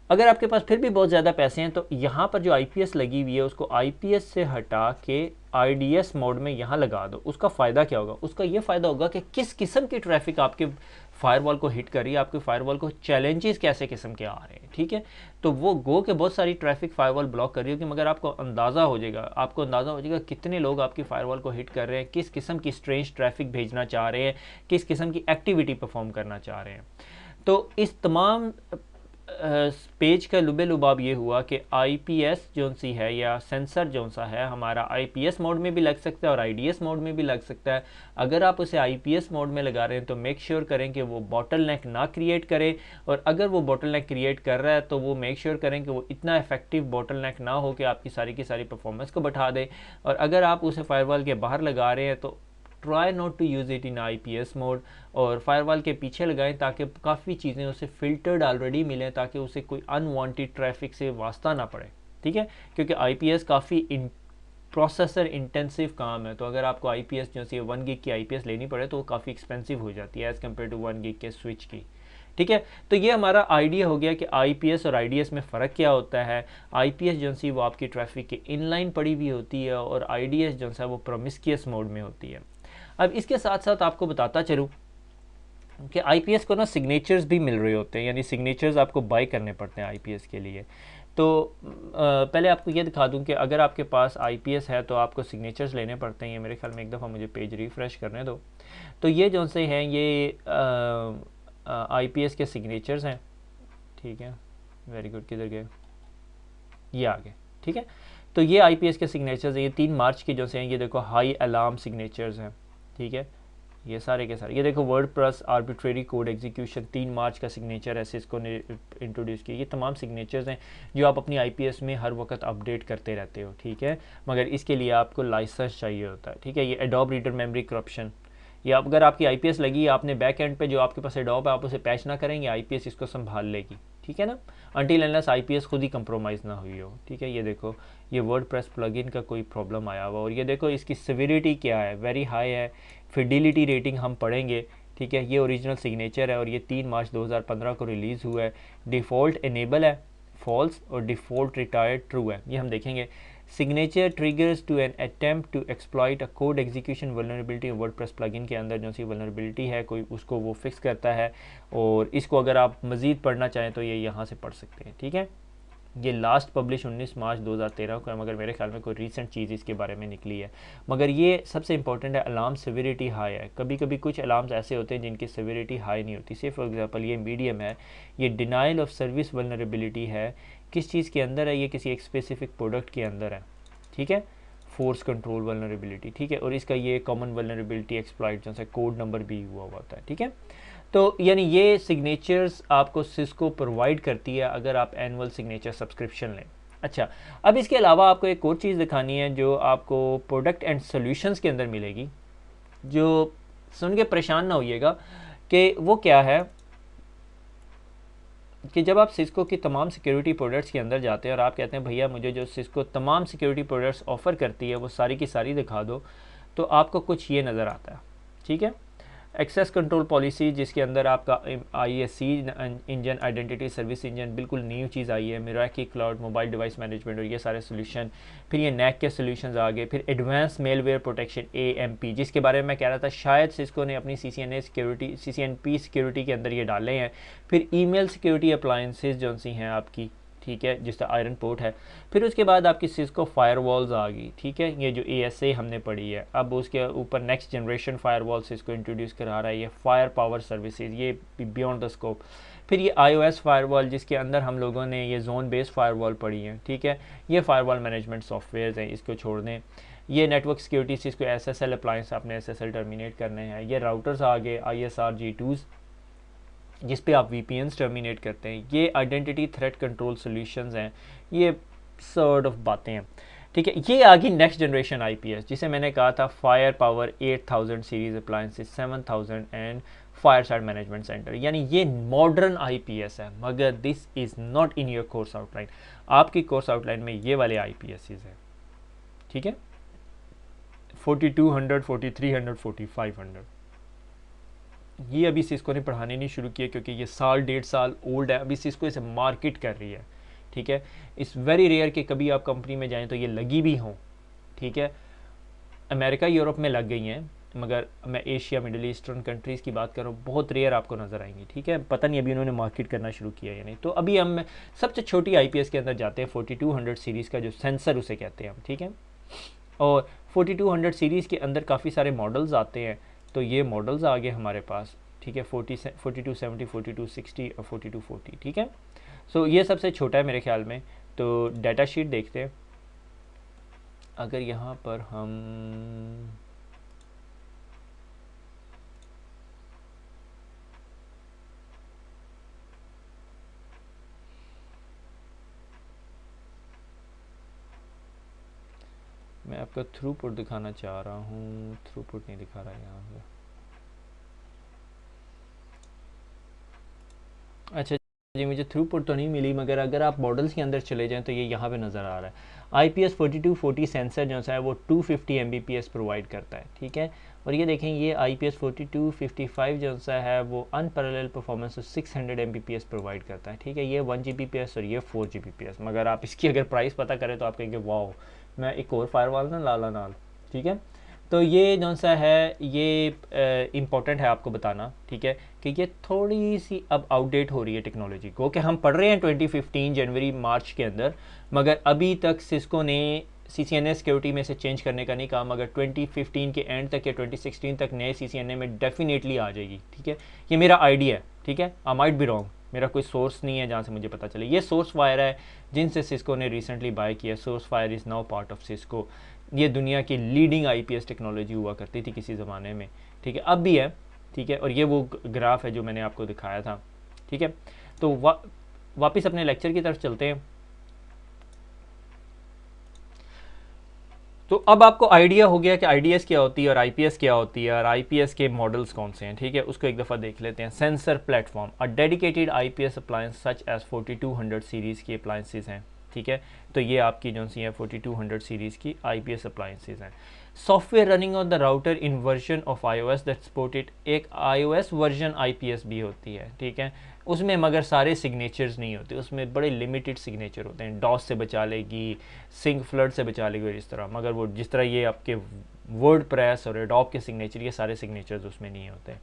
अगर आपके पास फिर भी बहुत ज़्यादा पैसे हैं तो यहाँ पर जो आईपीएस लगी हुई है उसको आईपीएस से हटा के आईडीएस मोड में यहाँ लगा दो। उसका फ़ायदा क्या होगा, उसका ये फ़ायदा होगा कि किस किस्म की ट्रैफिक आपके फायरवॉल को हिट कर रही है, आपके फायरवॉल को चैलेंजेस कैसे किस्म के आ रहे हैं। ठीक है, तो वो गो के बहुत सारी ट्रैफिक फायरवॉल ब्लॉक कर रही होगी मगर आपको अंदाज़ा हो जाएगा कितने लोग आपकी फायरवॉल को हिट कर रहे हैं, किस किस्म की स्ट्रेंज ट्रैफिक भेजना चाह रहे हैं, किस किस्म की एक्टिविटी परफॉर्म करना चाह रहे हैं। तो इस तमाम पेज का लुबे लुबाब ये हुआ कि आईपीएस जो सी है या सेंसर जो सा है हमारा आईपीएस मोड में भी लग सकता है और आईडीएस मोड में भी लग सकता है। अगर आप उसे आईपीएस मोड में लगा रहे हैं तो मेक श्योर करें कि वो बॉटलनेक ना क्रिएट करे, और अगर वो बॉटलनेक क्रिएट कर रहा है तो वो मेक श्योर करें कि वो इतना इफेक्टिव बॉटलनेक ना हो कि आपकी सारी की सारी परफॉर्मेंस को बढ़ा दे। और अगर आप उसे फायरवॉल के बाहर लगा रहे हैं तो try not to use it in IPS mode और फायरवॉल के पीछे लगाएं ताकि काफ़ी चीज़ें उसे फिल्टर्ड ऑलरेडी मिलें ताकि उसे कोई अनवांटेड ट्रैफिक से वास्ता ना पड़े। ठीक है, क्योंकि आईपीएस काफ़ी प्रोसेसर इंटेंसिव काम है, तो अगर आपको आईपीएस जो सी 1 गीग की आईपीएस लेनी पड़े तो वो काफ़ी एक्सपेंसिव हो जाती है एज़ कम्पेयर टू 1 गीग के स्विच की। ठीक है, तो ये हमारा आइडिया हो गया कि आईपीएस और आईडीएस में फ़र्क क्या होता है। आईपीएस जो सी वो आपकी ट्रैफिक के इनलाइन पड़ी हुई होती है और आईडीएस जो सा वो प्रोमिस्क्यूअस मोड में होती है। अब इसके साथ साथ आपको बताता चलूँ कि आईपीएस को ना सिग्नेचर्स भी मिल रहे होते हैं, यानी सिग्नेचर्स आपको बाय करने पड़ते हैं आईपीएस के लिए। तो पहले आपको ये दिखा दूं कि अगर आपके पास आईपीएस है तो आपको सिग्नेचर्स लेने पड़ते हैं। ये मेरे ख्याल में एक दफ़ा मुझे पेज रिफ़्रेश करने दो। तो ये जो से हैं ये आईपीएस के सिग्नेचर्स हैं। ठीक है, वेरी गुड, किधर गए, ये आ गए। ठीक है, तो ये आईपीएस के सिग्नेचर्स हैं, ये 3 मार्च के जो से हैं, ये देखो हाई अलार्म सिग्नेचर्स हैं। ठीक है, ये सारे के सारे, ये देखो वर्डप्रेस आर्बिट्रेरी कोड एग्जीक्यूशन 3 मार्च का सिग्नेचर है, सिस्को ने इंट्रोड्यूस किया। ये तमाम सिग्नेचर्स हैं जो आप अपनी आईपीएस में हर वक्त अपडेट करते रहते हो। ठीक है, मगर इसके लिए आपको लाइसेंस चाहिए होता है। ठीक है, ये एडोब रीडर मेमोरी करप्शन, या अगर आपकी आईपीएस लगी आपने बैक एंड पे जो आपके पास एडोब है आप उसे पैच ना करेंगे, आईपीएस इसको संभाल लेगी। ठीक है ना, अनटिल अनलेस आईपीएस खुद ही कंप्रोमाइज़ ना हुई हो। ठीक है, ये देखो ये वर्डप्रेस प्लगइन का कोई प्रॉब्लम आया हुआ, और ये देखो इसकी सिविरिटी क्या है, वेरी हाई है। फिडिलिटी रेटिंग हम पढ़ेंगे। ठीक है, ये ओरिजिनल सिग्नेचर है और ये 3 मार्च 2015 को रिलीज़ हुआ है। डिफ़ॉल्ट इनेबल है, फॉल्स, और डिफ़ॉल्ट रिटायर्ड ट्रू है, ये हम देखेंगे। Signature triggers to an attempt to exploit a code execution vulnerability WordPress plugin के अंदर जो सी वल्नरेबिलिटी है कोई, उसको वो फिक्स करता है। और इसको अगर आप मज़ीद पढ़ना चाहें तो ये यहाँ से पढ़ सकते हैं। ठीक है, ये लास्ट पब्लिश 19 मार्च 2013 को है, मगर मेरे ख्याल में कोई रीसेंट चीज़ इसके बारे में निकली है। मगर ये सबसे इंपॉर्टेंट है, अलार्म सिविरिटी हाई है। कभी कभी कुछ अलार्म्स ऐसे होते हैं जिनकी सिविरिटी हाई नहीं होती। से फॉर एग्जांपल ये मीडियम है, ये डिनाइल ऑफ सर्विस वल्नरेबिलिटी है। किस चीज़ के अंदर है, ये किसी एक स्पेसिफिक प्रोडक्ट के अंदर है। ठीक है, फोर्स कंट्रोल वल्नरेबिलिटी। ठीक है, और इसका ये कॉमन वल्नरेबिलिटी एक्सप्लॉइट जैसे कोड नंबर भी हुआ होता है। ठीक है, तो यानी ये सिग्नेचर्स आपको सिस्को प्रोवाइड करती है अगर आप एनुअल सिग्नेचर सब्सक्रिप्शन लें। अच्छा, अब इसके अलावा आपको एक और चीज़ दिखानी है जो आपको प्रोडक्ट एंड सॉल्यूशंस के अंदर मिलेगी, जो सुन के परेशान ना होइएगा कि वो क्या है, कि जब आप सिस्को की तमाम सिक्योरिटी प्रोडक्ट्स के अंदर जाते हैं और आप कहते हैं भैया मुझे जो सिस्को तमाम सिक्योरिटी प्रोडक्ट्स ऑफ़र करती है वो सारी की सारी दिखा दो, तो आपको कुछ ये नज़र आता है। ठीक है, एक्सेस कंट्रोल पॉलिसी जिसके अंदर आपका ISC engine, identity service engine, बिल्कुल न्यू चीज़ आई है। मिराकी क्लाउड, मोबाइल डिवाइस मैनेजमेंट और ये सारे सोल्यूशन। फिर ये नैक के सोल्यूशंस आ गए। फिर एडवांस मेलवेयर प्रोटेक्शन AMP, जिसके बारे में मैं कह रहा था शायद सिस्को ने अपनी CCNA सिक्योरिटी, CCNP सिक्योरिटी के अंदर ये डाले हैं। फिर ईमेल सिक्योरिटी अप्लायंसेज जो सी हैं आपकी, ठीक है, जिसका आयरन पोर्ट है। फिर उसके बाद आपकी सिस्को फायरवॉल्स आ गई। ठीक है, ये जो ASA हमने पढ़ी है, अब उसके ऊपर next generation firewall Cisco introduce करा रहा है, ये फायर पावर सर्विसेज, ये बियॉन्ड द स्कोप। फिर ये iOS फायरवॉल जिसके अंदर हम लोगों ने ये जोन बेस्ड फायरवॉल पढ़ी है। ठीक है, ये फायरवॉल मैनेजमेंट सॉफ्टवेयर हैं, इसको छोड़ दें। ये network security Cisco SSL appliance, आपने SSL टर्मिनेट करने हैं। ये राउटर्स आ गए ISR G2s जिस पे आप VPNs टर्मिनेट करते हैं। ये आइडेंटिटी थ्रेट कंट्रोल सॉल्यूशंस हैं, ये सॉर्ट ऑफ बातें हैं। ठीक है, ये आ गई नेक्स्ट जनरेशन IPS जिसे मैंने कहा था fire power 8000 series appliances 7000 and fire side management centre, यानी ये मॉडर्न IPS है, मगर this is not in your course outline. आपकी कोर्स आउटलाइन में ये वाले IPS हैं। ठीक है, 4200, 4300, 4500 ये अभी सिस्को ने पढ़ाने नहीं शुरू किया क्योंकि ये साल 1.5 साल ओल्ड है। अभी सिस्को इसे मार्केट कर रही है। ठीक है, इट्स वेरी रेयर कि कभी आप कंपनी में जाएं तो ये लगी भी हों। ठीक है, अमेरिका यूरोप में लग गई हैं, मगर मैं एशिया मिडिल ईस्टर्न कंट्रीज़ की बात कर रहा हूँ, बहुत रेयर आपको नज़र आएंगी। ठीक है, पता नहीं अभी उन्होंने मार्केट करना शुरू किया या नहीं। तो अभी हम सबसे छोटी IPS के अंदर जाते हैं, 4200 सीरीज़ का जो सेंसर उसे कहते हैं हम। ठीक है, और 4200 सीरीज़ के अंदर काफ़ी सारे मॉडल्स आते हैं। तो ये मॉडल्स आ गए हमारे पास। ठीक है, 4270, 4260 और 4240। ठीक है, सो ये सबसे छोटा है मेरे ख्याल में। तो डाटा शीट देखते हैं। अगर यहाँ पर हम मैं आपका थ्रूपुट दिखाना चाह रहा हूँ, थ्रूपुट नहीं दिखा रहा है यहाँ पे। अच्छा जी, मुझे थ्रूपुट तो नहीं मिली, मगर अगर आप मॉडल्स के अंदर चले जाएं तो ये यहाँ पे नज़र आ रहा है। IPS 4240 सेंसर जो है वो 250 Mbps प्रोवाइड करता है। ठीक है, और ये देखें ये IPS 4255 जो है वो अनपैरेलल परफॉर्मेंस 600 Mbps प्रोवाइड करता है। ठीक है, ये 1 Gbps और ये 4 Gbps। मगर आप इसकी अगर प्राइस पता करें तो आप कहेंगे वाओ, मैं एक और फायरवॉल ना लाला नाल। ठीक है, तो ये जो सा है ये इम्पॉर्टेंट है आपको बताना। ठीक है, कि ये थोड़ी सी अब आउटडेट हो रही है टेक्नोलॉजी को, कि हम पढ़ रहे हैं 2015 जनवरी मार्च के अंदर, मगर अभी तक सिस्को ने CCNA सिक्योरिटी में से चेंज करने का नहीं कहा, मगर 2015 के एंड तक या 2016 तक नए CCNA में डेफिनेटली आ जाएगी। ठीक है, ये मेरा आइडिया है। ठीक है, आई माइट बी रॉन्ग, मेरा कोई सोर्स नहीं है जहाँ से मुझे पता चले। ये सोर्स फायर है जिनसे सिस्को ने रिसेंटली बाय किया। Source fire is now part of Cisco. ये दुनिया की लीडिंग IPS टेक्नोलॉजी हुआ करती थी किसी ज़माने में। ठीक है, अब भी है। ठीक है, और ये वो ग्राफ है जो मैंने आपको दिखाया था। ठीक है, तो वापस अपने लेक्चर की तरफ चलते हैं। तो अब आपको आइडिया हो गया कि आईडीएस क्या होती है और आईपीएस क्या होती है और आईपीएस के मॉडल्स कौन से हैं, ठीक है। उसको एक दफ़ा देख लेते हैं। Sensor platform, a dedicated IPS appliance such as 4200 series की अप्लायंसेज हैं, ठीक है। तो ये आपकी जो सी है 4200 सीरीज़ की आईपीएस अप्लायंसेज हैं। Software running on the router in version of iOS that supported, एक iOS वर्जन आईपीएस भी होती है, ठीक है। उसमें मगर सारे सिग्नेचर्स नहीं होते, उसमें बड़े लिमिटेड सिग्नेचर होते हैं। डॉस से बचा लेगी, सिंक फ्लड से बचा लेगी और इस तरह, मगर वो जिस तरह ये आपके वर्ड प्रेस और एडोब के सिग्नेचर, ये सारे सिग्नेचर्स उसमें नहीं होते,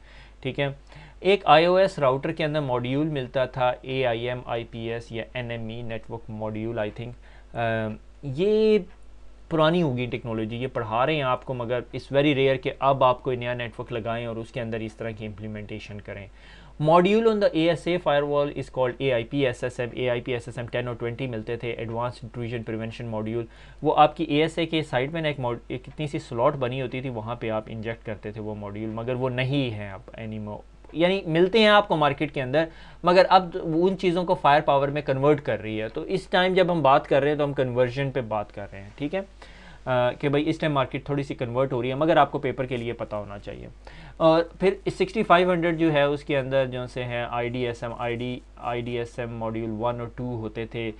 ठीक है। एक iOS राउटर के अंदर मॉड्यूल मिलता था AIM IPS या NME network module, I think. ये पुरानी होगी टेक्नोलॉजी, ये पढ़ा रहे हैं आपको, मगर इट्स वेरी रेयर कि अब आप कोई नया नेटवर्क लगाएं और उसके अंदर इस तरह की इम्प्लीमेंटेशन करें। Module on the ASA firewall is called AIPSSM। AIPSSM 10 और 20 मिलते थे, एडवांस इंट्रूजन प्रिवेंशन मॉड्यूल। वो आपकी एक साइड में ना एक कितनी सी स्लॉट बनी होती थी, वहाँ पे आप इंजेक्ट करते थे वो मॉड्यूल, मगर वो नहीं है अब एनीमोर, यानी मिलते हैं आपको मार्केट के अंदर, मगर अब उन चीज़ों को फायर पावर में कन्वर्ट कर रही है। तो इस टाइम जब हम बात कर रहे हैं तो हम कन्वर्जन पे बात कर रहे हैं, ठीक है। कि भाई इस टाइम मार्केट थोड़ी सी कन्वर्ट हो रही है, मगर आपको पेपर के लिए पता होना चाहिए। और फिर 6500 जो है उसके अंदर जो से हैं IDSM मॉड्यूल 1 और 2 होते थे।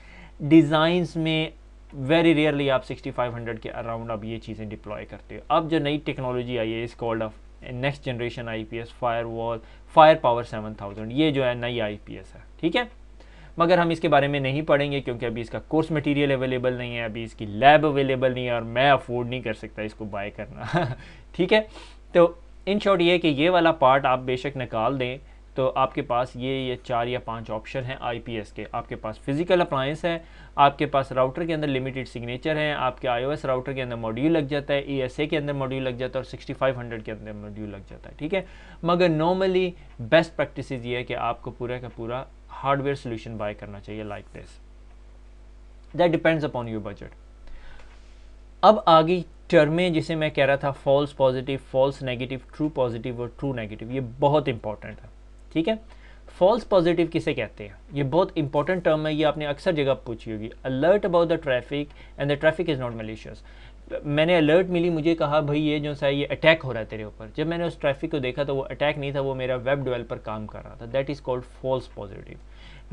डिज़ाइंस में वेरी रेयरली आप 6500 के अराउंड अब ये चीज़ें डिप्लॉय करते हो। अब जो नई टेक्नोलॉजी आई है इस called off next generation IPS fire power 7000, ये जो है नई आईपीएस है, ठीक है। मगर हम इसके बारे में नहीं पढ़ेंगे क्योंकि अभी इसका कोर्स मटेरियल अवेलेबल नहीं है, अभी इसकी लैब अवेलेबल नहीं है और मैं अफोर्ड नहीं कर सकता इसको बाय करना ठीक है। तो इन शॉर्ट ये कि ये वाला पार्ट आप बेशक निकाल दें तो आपके पास ये 4 या 5 ऑप्शन हैं आईपीएस के। आपके पास फिजिकल अप्लायंस है, आपके पास राउटर के अंदर लिमिटेड सिग्नेचर हैं, आपके iOS राउटर के अंदर मॉड्यूल लग जाता है, ESA के अंदर मॉड्यूल लग जाता है और 6500 के अंदर मॉड्यूल लग जाता है, ठीक है। मगर नॉर्मली बेस्ट प्रैक्टिस ये है कि आपको पूरा का पूरा हार्डवेयर सोल्यूशन बाय करना चाहिए like this. That depends upon your budget. अब आ गई टर्में जिसे मैं कह रहा था, false positive, false negative, true positive और ट्रू नेगेटिव। ये बहुत इंपॉर्टेंट है, ठीक है। फॉल्स पॉजिटिव किसे कहते हैं, ये बहुत इंपॉर्टेंट टर्म है, ये आपने अक्सर जगह पूछी होगी। Alert about the traffic and the traffic is not malicious. मैंने अलर्ट मिली, मुझे कहा भाई ये जो सा ये अटैक हो रहा है तेरे ऊपर। जब मैंने उस ट्रैफिक को देखा तो वो अटैक नहीं था, वो मेरा वेब डेवलपर काम कर रहा था। That is called false positive.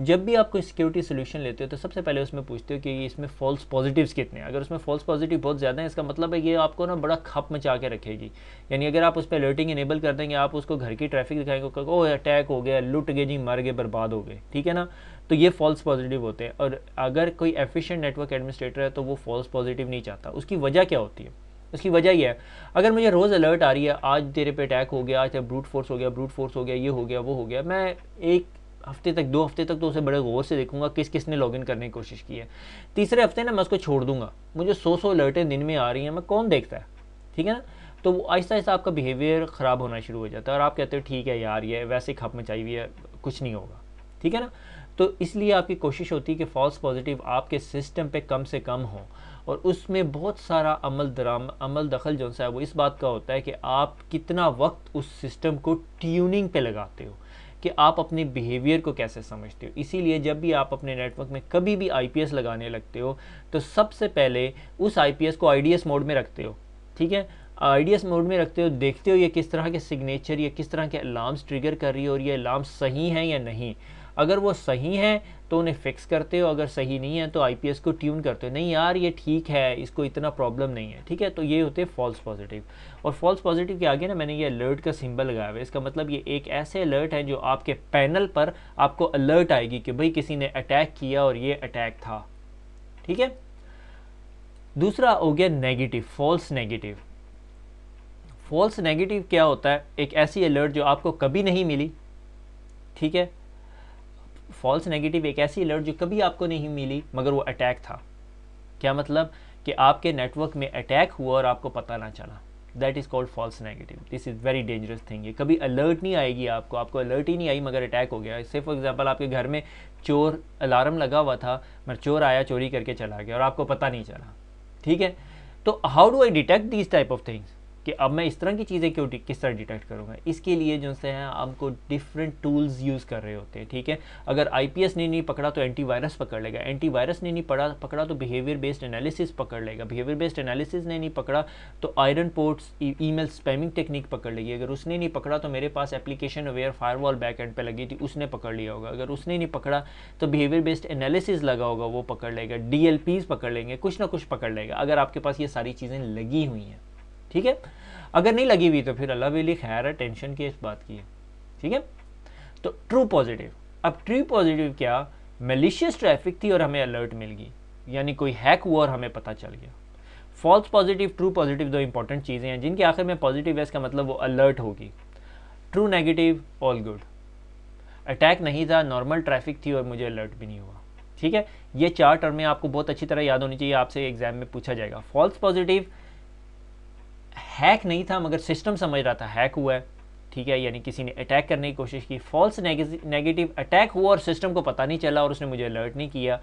जब भी आप कोई सिक्योरिटी सोल्यूशन लेते हो तो सबसे पहले उसमें पूछते हो कि इसमें फॉल्स पॉजिटिव्स कितने हैं। अगर उसमें फॉल्स पॉजिटिव बहुत ज़्यादा है, इसका मतलब है ये आपको ना बड़ा खप मचा के रखेगी। यानी अगर आप उस पर अलर्टिंग इनेबल कर देंगे, आप उसको घर की ट्रैफिक दिखाएंगे, ओ अटैक हो गया, लुट गए जी, मर गए, बर्बाद हो गए, ठीक है ना। तो ये फॉल्स पॉजिटिव होते हैं। और अगर कोई एफिशिएंट नेटवर्क एडमिनिस्ट्रेटर है तो वो फॉल्स पॉजिटिव नहीं चाहता। उसकी वजह क्या होती है, उसकी वजह यह है, अगर मुझे रोज़ अलर्ट आ रही है, आज तेरे पे अटैक हो गया, आज ब्रूट फोर्स हो गया, ब्रूट फोर्स हो गया, ये हो गया, वो हो गया, मैं एक हफ्ते तक, 2 हफ्ते तक तो उसे बड़े गौर से देखूंगा किस किसने लॉगिन करने की कोशिश की है। तीसरे हफ्ते ना मैं उसको छोड़ दूंगा। मुझे 100 अलर्टें दिन में आ रही हैं, मैं कौन देखता है, ठीक है ना। तो वो आहिस्ता आहिस्ता आपका बिहेवियर ख़राब होना शुरू हो जाता है और आप कहते हो ठीक है यार ये वैसे खप मचाई हुई है, कुछ नहीं होगा, ठीक है ना। तो इसलिए आपकी कोशिश होती है कि फॉल्स पॉजिटिव आपके सिस्टम पे कम से कम हो। और उसमें बहुत सारा अमल दखल जो सा है वो इस बात का होता है कि आप कितना वक्त उस सिस्टम को ट्यूनिंग पे लगाते हो, कि आप अपने बिहेवियर को कैसे समझते हो। इसीलिए जब भी आप अपने नेटवर्क में कभी भी आईपीएस लगाने लगते हो तो सबसे पहले उस आईपीएस को आईडीएस मोड में रखते हो, ठीक है। आईडीएस मोड में रखते हो, देखते हो ये किस तरह के सिग्नेचर या किस तरह के अलार्म्स ट्रिगर कर रही है और ये अलार्म्स सही हैं या नहीं। अगर वो सही हैं तो उन्हें फिक्स करते हो, अगर सही नहीं है तो आईपीएस को ट्यून करते हो, नहीं यार ये ठीक है, इसको इतना प्रॉब्लम नहीं है, ठीक है। तो ये होते हैं फॉल्स पॉजिटिव। और फॉल्स पॉजिटिव के आगे ना मैंने ये अलर्ट का सिंबल लगाया हुआ है। इसका मतलब ये एक ऐसे अलर्ट है जो आपके पैनल पर आपको अलर्ट आएगी कि भाई किसी ने अटैक किया और ये अटैक था, ठीक है। दूसरा हो गया negative, false negative. False negative क्या होता है, एक ऐसी अलर्ट जो आपको कभी नहीं मिली, ठीक है। फॉल्स नेगेटिव एक ऐसी अलर्ट जो कभी आपको नहीं मिली मगर वो अटैक था। क्या मतलब कि आपके नेटवर्क में अटैक हुआ और आपको पता ना चला। That is called false negative. This is very dangerous thing. ये कभी अलर्ट नहीं आएगी आपको अलर्ट ही नहीं आई मगर अटैक हो गया। इससे फॉर एग्जांपल आपके घर में चोर, अलार्म लगा हुआ था मगर चोर आया, चोरी करके चला गया और आपको पता नहीं चला, ठीक है। तो how do I detect this type of things कि अब मैं इस तरह की चीज़ें क्यों किस तरह डिटेक्ट करूँगा। इसके लिए जो से हैं आपको डिफरेंट टूल्स यूज़ कर रहे होते हैं, ठीक है। अगर आईपीएस ने नहीं पकड़ा तो एंटीवायरस पकड़ लेगा, एंटीवायरस ने नहीं पकड़ा तो बिहेवियर बेस्ड एनालिसिस पकड़ लेगा, बिहेवियर बेस्ड एनालिसिस ने नहीं पकड़ा तो Iron Ports email spamming technique पकड़ लेगी, अगर उसने नहीं पकड़ा तो मेरे पास application aware firewall back end पे लगी थी उसने पकड़ लिया होगा, अगर उसने नहीं पकड़ा तो बिहेवियर बेस्ड एनालिसिस लगा होगा वो पकड़ लेगा, डीएलपीज पकड़ लेंगे, कुछ ना कुछ पकड़ लेगा अगर आपके पास ये सारी चीज़ें लगी हुई हैं, ठीक है। अगर नहीं लगी हुई तो फिर अल्लाह वेली खैर है, टेंशन की इस बात की है, ठीक है। तो ट्रू पॉजिटिव, अब ट्रू पॉजिटिव क्या, मैलिशियस ट्रैफिक थी और हमें अलर्ट मिल गई, यानी कोई हैक हुआ और हमें पता चल गया। फॉल्स पॉजिटिव, ट्रू पॉजिटिव दो इंपॉर्टेंट चीज़ें हैं जिनके आखिर में पॉजिटिव है, इसका मतलब वो अलर्ट होगी। True negative, all good, attack नहीं था, नॉर्मल ट्रैफिक थी और मुझे अलर्ट भी नहीं हुआ, ठीक है। ये 4 टर्में आपको बहुत अच्छी तरह याद होनी चाहिए, आपसे एग्जाम में पूछा जाएगा। फॉल्स पॉजिटिव, हैक नहीं था मगर सिस्टम समझ रहा था हैक हुआ है, ठीक है, यानी किसी ने अटैक करने की कोशिश की। फॉल्स नेगेटिव, अटैक हुआ और सिस्टम को पता नहीं चला और उसने मुझे अलर्ट नहीं किया।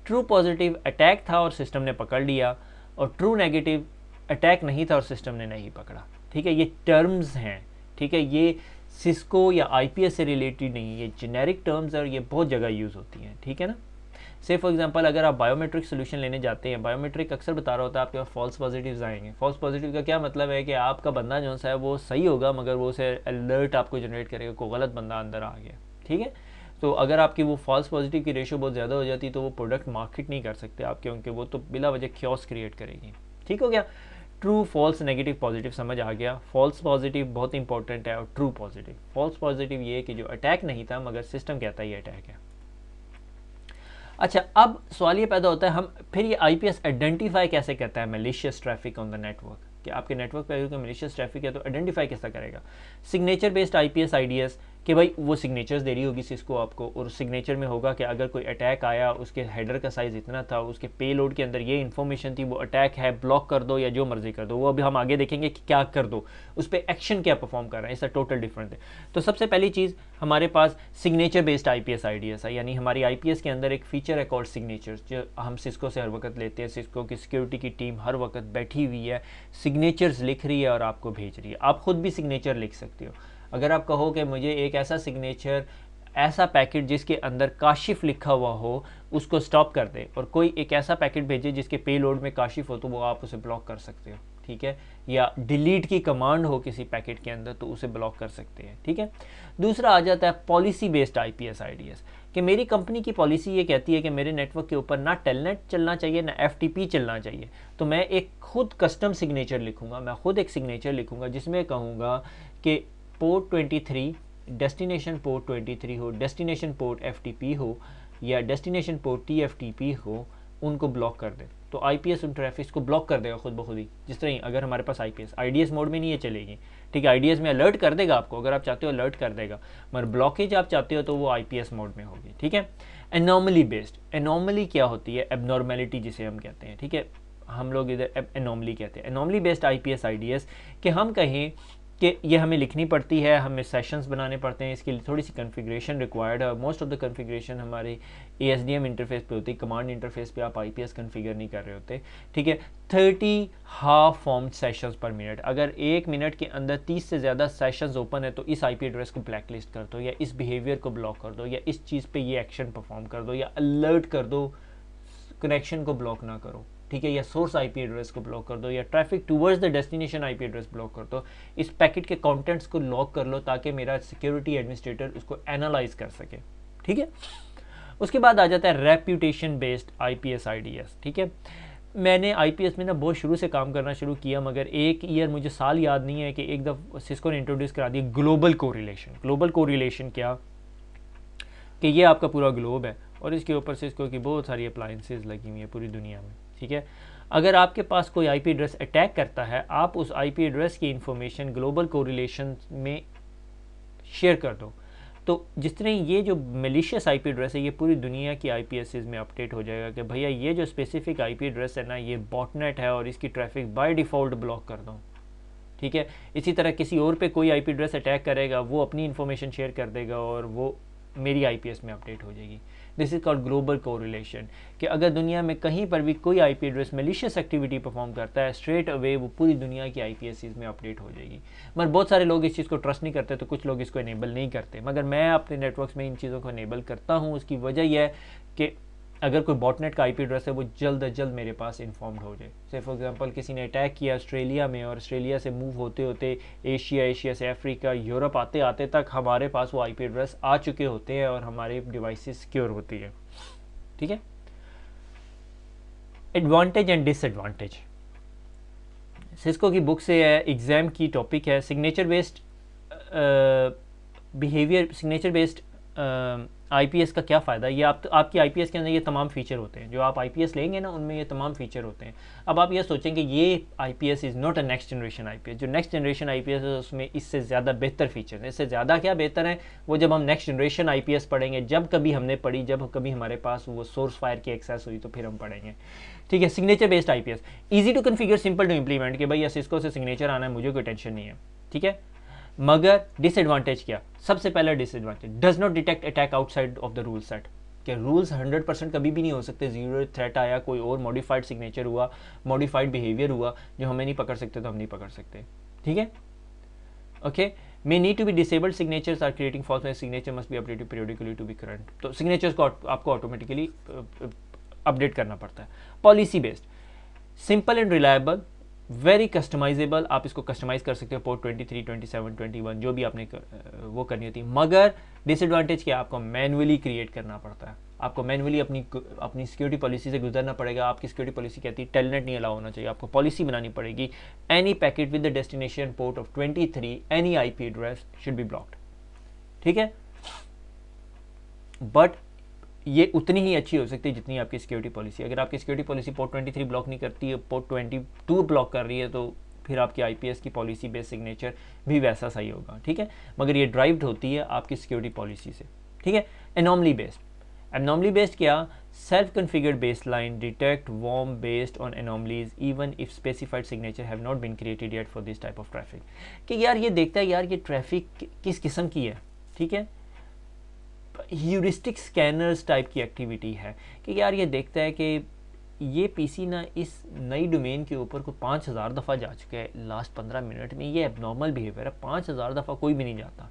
ट्रू पॉजिटिव, अटैक था और सिस्टम ने पकड़ लिया, और ट्रू नेगेटिव, अटैक नहीं था और सिस्टम ने नहीं पकड़ा, ठीक है। ये टर्म्स हैं, ठीक है, ये सिस्को या आईपीएस से रिलेटेड नहीं, ये जेनेरिक टर्म्स और ये बहुत जगह यूज़ होती हैं, ठीक है ना। से फॉर एग्जांपल अगर आप बायोमेट्रिक सोल्यूशन लेने जाते हैं, बायोमेट्रिक अक्सर बता रहा होता है आपके पास फॉल्स पॉजिटिव्स आएंगे। फॉल्स पॉजिटिव का क्या मतलब है कि आपका बंदा जो सा है वो सही होगा मगर वो उसे अलर्ट आपको जनरेट करेगा कोई गलत बंदा अंदर आ गया, ठीक है। तो अगर आपकी वो फॉल्स पॉजिटिव की रेशो बहुत ज़्यादा हो जाती तो वो प्रोडक्ट मार्केट नहीं कर सकते आप, क्योंकि वो तो बिला वजह क्योस क्रिएट करेगी, ठीक हो गया। ट्रू, फॉल्स, नेगेटिव, पॉजिटिव समझ आ गया। फॉल्स पॉजिटिव बहुत इंपॉर्टेंट है और ट्रू पॉजिटिव। फॉल्स पॉजिटिव ये कि जो अटैक नहीं था मगर सिस्टम कहता है ये अटैक है। अच्छा, अब सवाल ये पैदा होता है हम फिर ये आईपीएस आइडेंटिफाई कैसे करता है malicious traffic on the network, कि आपके नेटवर्क पे अगर मैलिशियस ट्रैफिक है तो आइडेंटिफाई कैसा करेगा। सिग्नेचर बेस्ड आईपीएस आईडीएस, कि भाई वो सिग्नेचर्स दे रही होगी सिस्को आपको, और सिग्नेचर में होगा कि अगर कोई अटैक आया उसके हेडर का साइज़ इतना था, उसके पेलोड के अंदर ये इन्फॉर्मेशन थी, वो अटैक है, ब्लॉक कर दो या जो मर्जी कर दो, वो अभी हम आगे देखेंगे कि क्या कर दो, उस पर एक्शन क्या परफॉर्म कर रहे हैं, इसका टोटल डिफरेंट है। तो सबसे पहली चीज़ हमारे पास सिग्नेचर बेस्ड आईपीएस आईडीएस है, यानी हमारी आईपीएस के अंदर एक फीचर है कॉल्ड सिग्नेचर्स, जो हम सिस्को से हर वक्त लेते हैं। सिस्को की सिक्योरिटी की टीम हर वक्त बैठी हुई है, सिग्नेचर्स लिख रही है और आपको भेज रही है। आप खुद भी सिग्नेचर लिख सकते हो। अगर आप कहो कि मुझे एक ऐसा सिग्नेचर, ऐसा पैकेट जिसके अंदर काशिफ लिखा हुआ हो उसको स्टॉप कर दे, और कोई एक ऐसा पैकेट भेजे जिसके पेलोड में काशिफ हो तो वो आप उसे ब्लॉक कर सकते हो, ठीक है। या डिलीट की कमांड हो किसी पैकेट के अंदर तो उसे ब्लॉक कर सकते हैं, ठीक है। दूसरा आ जाता है पॉलिसी बेस्ड आईपीएस आईडीएस, कि मेरी कंपनी की पॉलिसी ये कहती है कि मेरे नेटवर्क के ऊपर ना टेलनेट चलना चाहिए ना एफटीपी चलना चाहिए, तो मैं एक खुद कस्टम सिग्नेचर लिखूंगा, मैं खुद एक सिग्नेचर लिखूंगा जिसमें कहूँगा कि पोर्ट 23 डेस्टिनेशन पोर्ट 23 हो, डेस्टिनेशन पोर्ट एफटीपी हो या डेस्टिनेशन पोर्ट टीएफटीपी हो, उनको ब्लॉक कर दे। तो आईपीएस उन ट्रैफिक को ब्लॉक कर देगा खुद ब खुद ही, जिस तरह अगर हमारे पास आईपीएस आईडीएस मोड में नहीं ये चलेगी, ठीक है। आईडीएस में अलर्ट कर देगा आपको, अगर आप चाहते हो अलर्ट कर देगा, मगर ब्लॉकेज आप चाहते हो तो वो आईपीएस मोड में होगी, ठीक है। एनॉमली बेस्ड, एनॉमली क्या होती है, एबनॉर्मेलिटी जिसे हम कहते हैं, ठीक है, हम लोग इधर एनॉमली कहते हैं। एनॉमली बेस्ड आईपीएस आईडीएस कि हम कहें कि ये हमें लिखनी पड़ती है, हमें सेशंस बनाने पड़ते हैं, इसके लिए थोड़ी सी कॉन्फ़िगरेशन रिक्वायर्ड है। मोस्ट ऑफ द कॉन्फ़िगरेशन हमारे एएसडीएम इंटरफेस पे होती है, कमांड इंटरफेस पे आप आईपीएस कॉन्फ़िगर नहीं कर रहे होते, ठीक है। 30 हाफ फॉर्म्ड सेशंस पर मिनट, अगर 1 मिनट के अंदर 30 से ज़्यादा सेशंस ओपन है तो इस आईपी एड्रेस को ब्लैक लिस्ट कर दो, या इस बिहेवियर को ब्लॉक कर दो, या इस चीज़ पर ये एक्शन परफॉर्म कर दो, या अलर्ट कर दो, कनेक्शन को ब्लॉक ना करो, ठीक है, या सोर्स आईपी एड्रेस को ब्लॉक कर दो, या traffic towards the destination IP address block कर दो। इस पैकेट के कंटेंट्स को लॉक कर लो ताकि मेरा सिक्योरिटी एडमिनिस्ट्रेटर उसको एनालाइज कर सके, ठीक है। उसके बाद आ जाता है रेप्यूटेशन बेस्ड आईपीएस आईडीएस, ठीक है। मैंने आईपीएस में ना बहुत शुरू से काम करना शुरू किया, मगर एक ईयर मुझे साल याद नहीं है कि एक दफ़ा सिस्को ने इंट्रोड्यूस करा दिया ग्लोबल कोरिलेशन। ग्लोबल कोरिलेशन क्या, कि ये आपका पूरा ग्लोब है और इसके ऊपर सिस्को की बहुत सारी अप्लायंसेज लगी हुई है पूरी दुनिया में, ठीक है। अगर आपके पास कोई आईपी एड्रेस अटैक करता है, आप उस आईपी एड्रेस की इंफॉर्मेशन ग्लोबल कोरिलेशन में शेयर कर दो, तो जिस तरह ये जो मैलिशियस आईपी एड्रेस है ये पूरी दुनिया की आईपीएसेस में अपडेट हो जाएगा कि भैया ये जो स्पेसिफिक आईपी एड्रेस है ना ये बॉटनेट है और इसकी ट्रैफिक बाय डिफ़ॉल्ट ब्लॉक कर दो, ठीक है। इसी तरह किसी और पे कोई आईपी एड्रेस अटैक करेगा, वो अपनी इन्फॉर्मेशन शेयर कर देगा और वो मेरी आईपीएस में अपडेट हो जाएगी। This is called global correlation, कि अगर दुनिया में कहीं पर भी कोई IP address malicious activity perform करता है, स्ट्रेट अवे वो पूरी दुनिया की आईपीएस में अपडेट हो जाएगी। मगर बहुत सारे लोग इस चीज़ को ट्रस्ट नहीं करते, तो कुछ लोग इसको इनेबल नहीं करते, मगर मैं अपने नेटवर्क्स में इन चीज़ों को इनेबल करता हूँ। उसकी वजह यह है कि अगर कोई बॉटनेट का आईपी एड्रेस है वो जल्द अज जल्द मेरे पास इन्फॉर्म्ड हो जाए। से फॉर एग्जांपल किसी ने अटैक किया ऑस्ट्रेलिया में, और ऑस्ट्रेलिया से मूव होते होते एशिया, एशिया से अफ्रीका, यूरोप आते आते तक हमारे पास वो आईपी एड्रेस आ चुके होते हैं और हमारे डिवाइसेस सिक्योर होती है। ठीक है। एडवांटेज एंड डिसएडवांटेज सिस्को की बुक से है, एग्जाम की टॉपिक है signature based behaviour, signature based IPS का क्या फ़ायदा। ये आपकी आईपीएस के अंदर ये तमाम फीचर होते हैं, जो आप आईपीएस लेंगे ना उनमें ये तमाम फीचर होते हैं। अब आप ये सोचेंगे ये IPS is not a next generation IPS, जो नेक्स्ट जनरेशन आईपीएस है उसमें इससे ज़्यादा बेहतर फीचर है। इससे ज़्यादा क्या बेहतर है, वो जब हम नेक्स्ट जनरेशन आईपीएस पढ़ेंगे, जब कभी हमने पढ़ी, जब कभी हमारे पास वो सोर्स फायर की एक्सेस हुई तो फिर हम पढ़ेंगे। ठीक है। Signature based IPS, easy to configure, simple to implement, कि भाई सिस्को से सिग्नेचर आना है, मुझे कोई टेंशन नहीं है। ठीक है। मगर डिसएडवांटेज क्या, सबसे पहला disadvantage, does not detect attack outside of the rule set, कि रूल्स 100% कभी भी नहीं हो सकते। जीरो थ्रेट आया, कोई और मॉडिफाइड सिग्नेचर हुआ, मॉडिफाइड बिहेवियर हुआ जो हमें नहीं पकड़ सकते, तो हम नहीं पकड़ सकते। ठीक है। Okay. May need to be disabled signatures are creating false signature must be updated periodically to be current, तो सिग्नेचर्स को आपको ऑटोमेटिकली अपडेट करना पड़ता है। Policy based, simple and reliable, very customizable, आप इसको कस्टमाइज कर सकते हो पोर्ट 23, 27, 21 जो भी आपने वो करनी होती है। मगर डिसएडवांटेज क्या, आपको मैनुअली क्रिएट करना पड़ता है, आपको मैनुअली अपनी सिक्योरिटी पॉलिसी से गुजरना पड़ेगा। आपकी सिक्योरिटी पॉलिसी कहती है टेलनेट नहीं अलाउ होना चाहिए, आपको पॉलिसी बनानी पड़ेगी। Any packet with the destination port of 23 any IP address should be blocked. ठीक है। बट ये उतनी ही अच्छी हो सकती है जितनी आपकी सिक्योरिटी पॉलिसी। अगर आपकी सिक्योरिटी पॉलिसी पोर्ट 23 ब्लॉक नहीं करती है, पोर्ट 22 ब्लॉक कर रही है, तो फिर आपकी आईपीएस की पॉलिसी बेस्ड सिग्नेचर भी वैसा सही होगा। ठीक है। मगर ये ड्राइव्ड होती है आपकी सिक्योरिटी पॉलिसी से। ठीक है। एनॉमली बेस्ड, एनॉमली बेस्ड क्या, self configured baseline detect worm based on anomalies even if specified signature have not been created yet for this type of traffic, कि यार ये देखता है यार ये ट्रैफिक किस किस्म की है। ठीक है। ह्यूरिस्टिक स्कैनर्स टाइप की एक्टिविटी है, कि यार ये देखता है कि ये पीसी ना इस नई डोमेन के ऊपर को 5000 दफ़ा जा चुका है लास्ट 15 मिनट में, ये एबनॉर्मल बिहेवियर है, 5000 दफ़ा कोई भी नहीं जाता।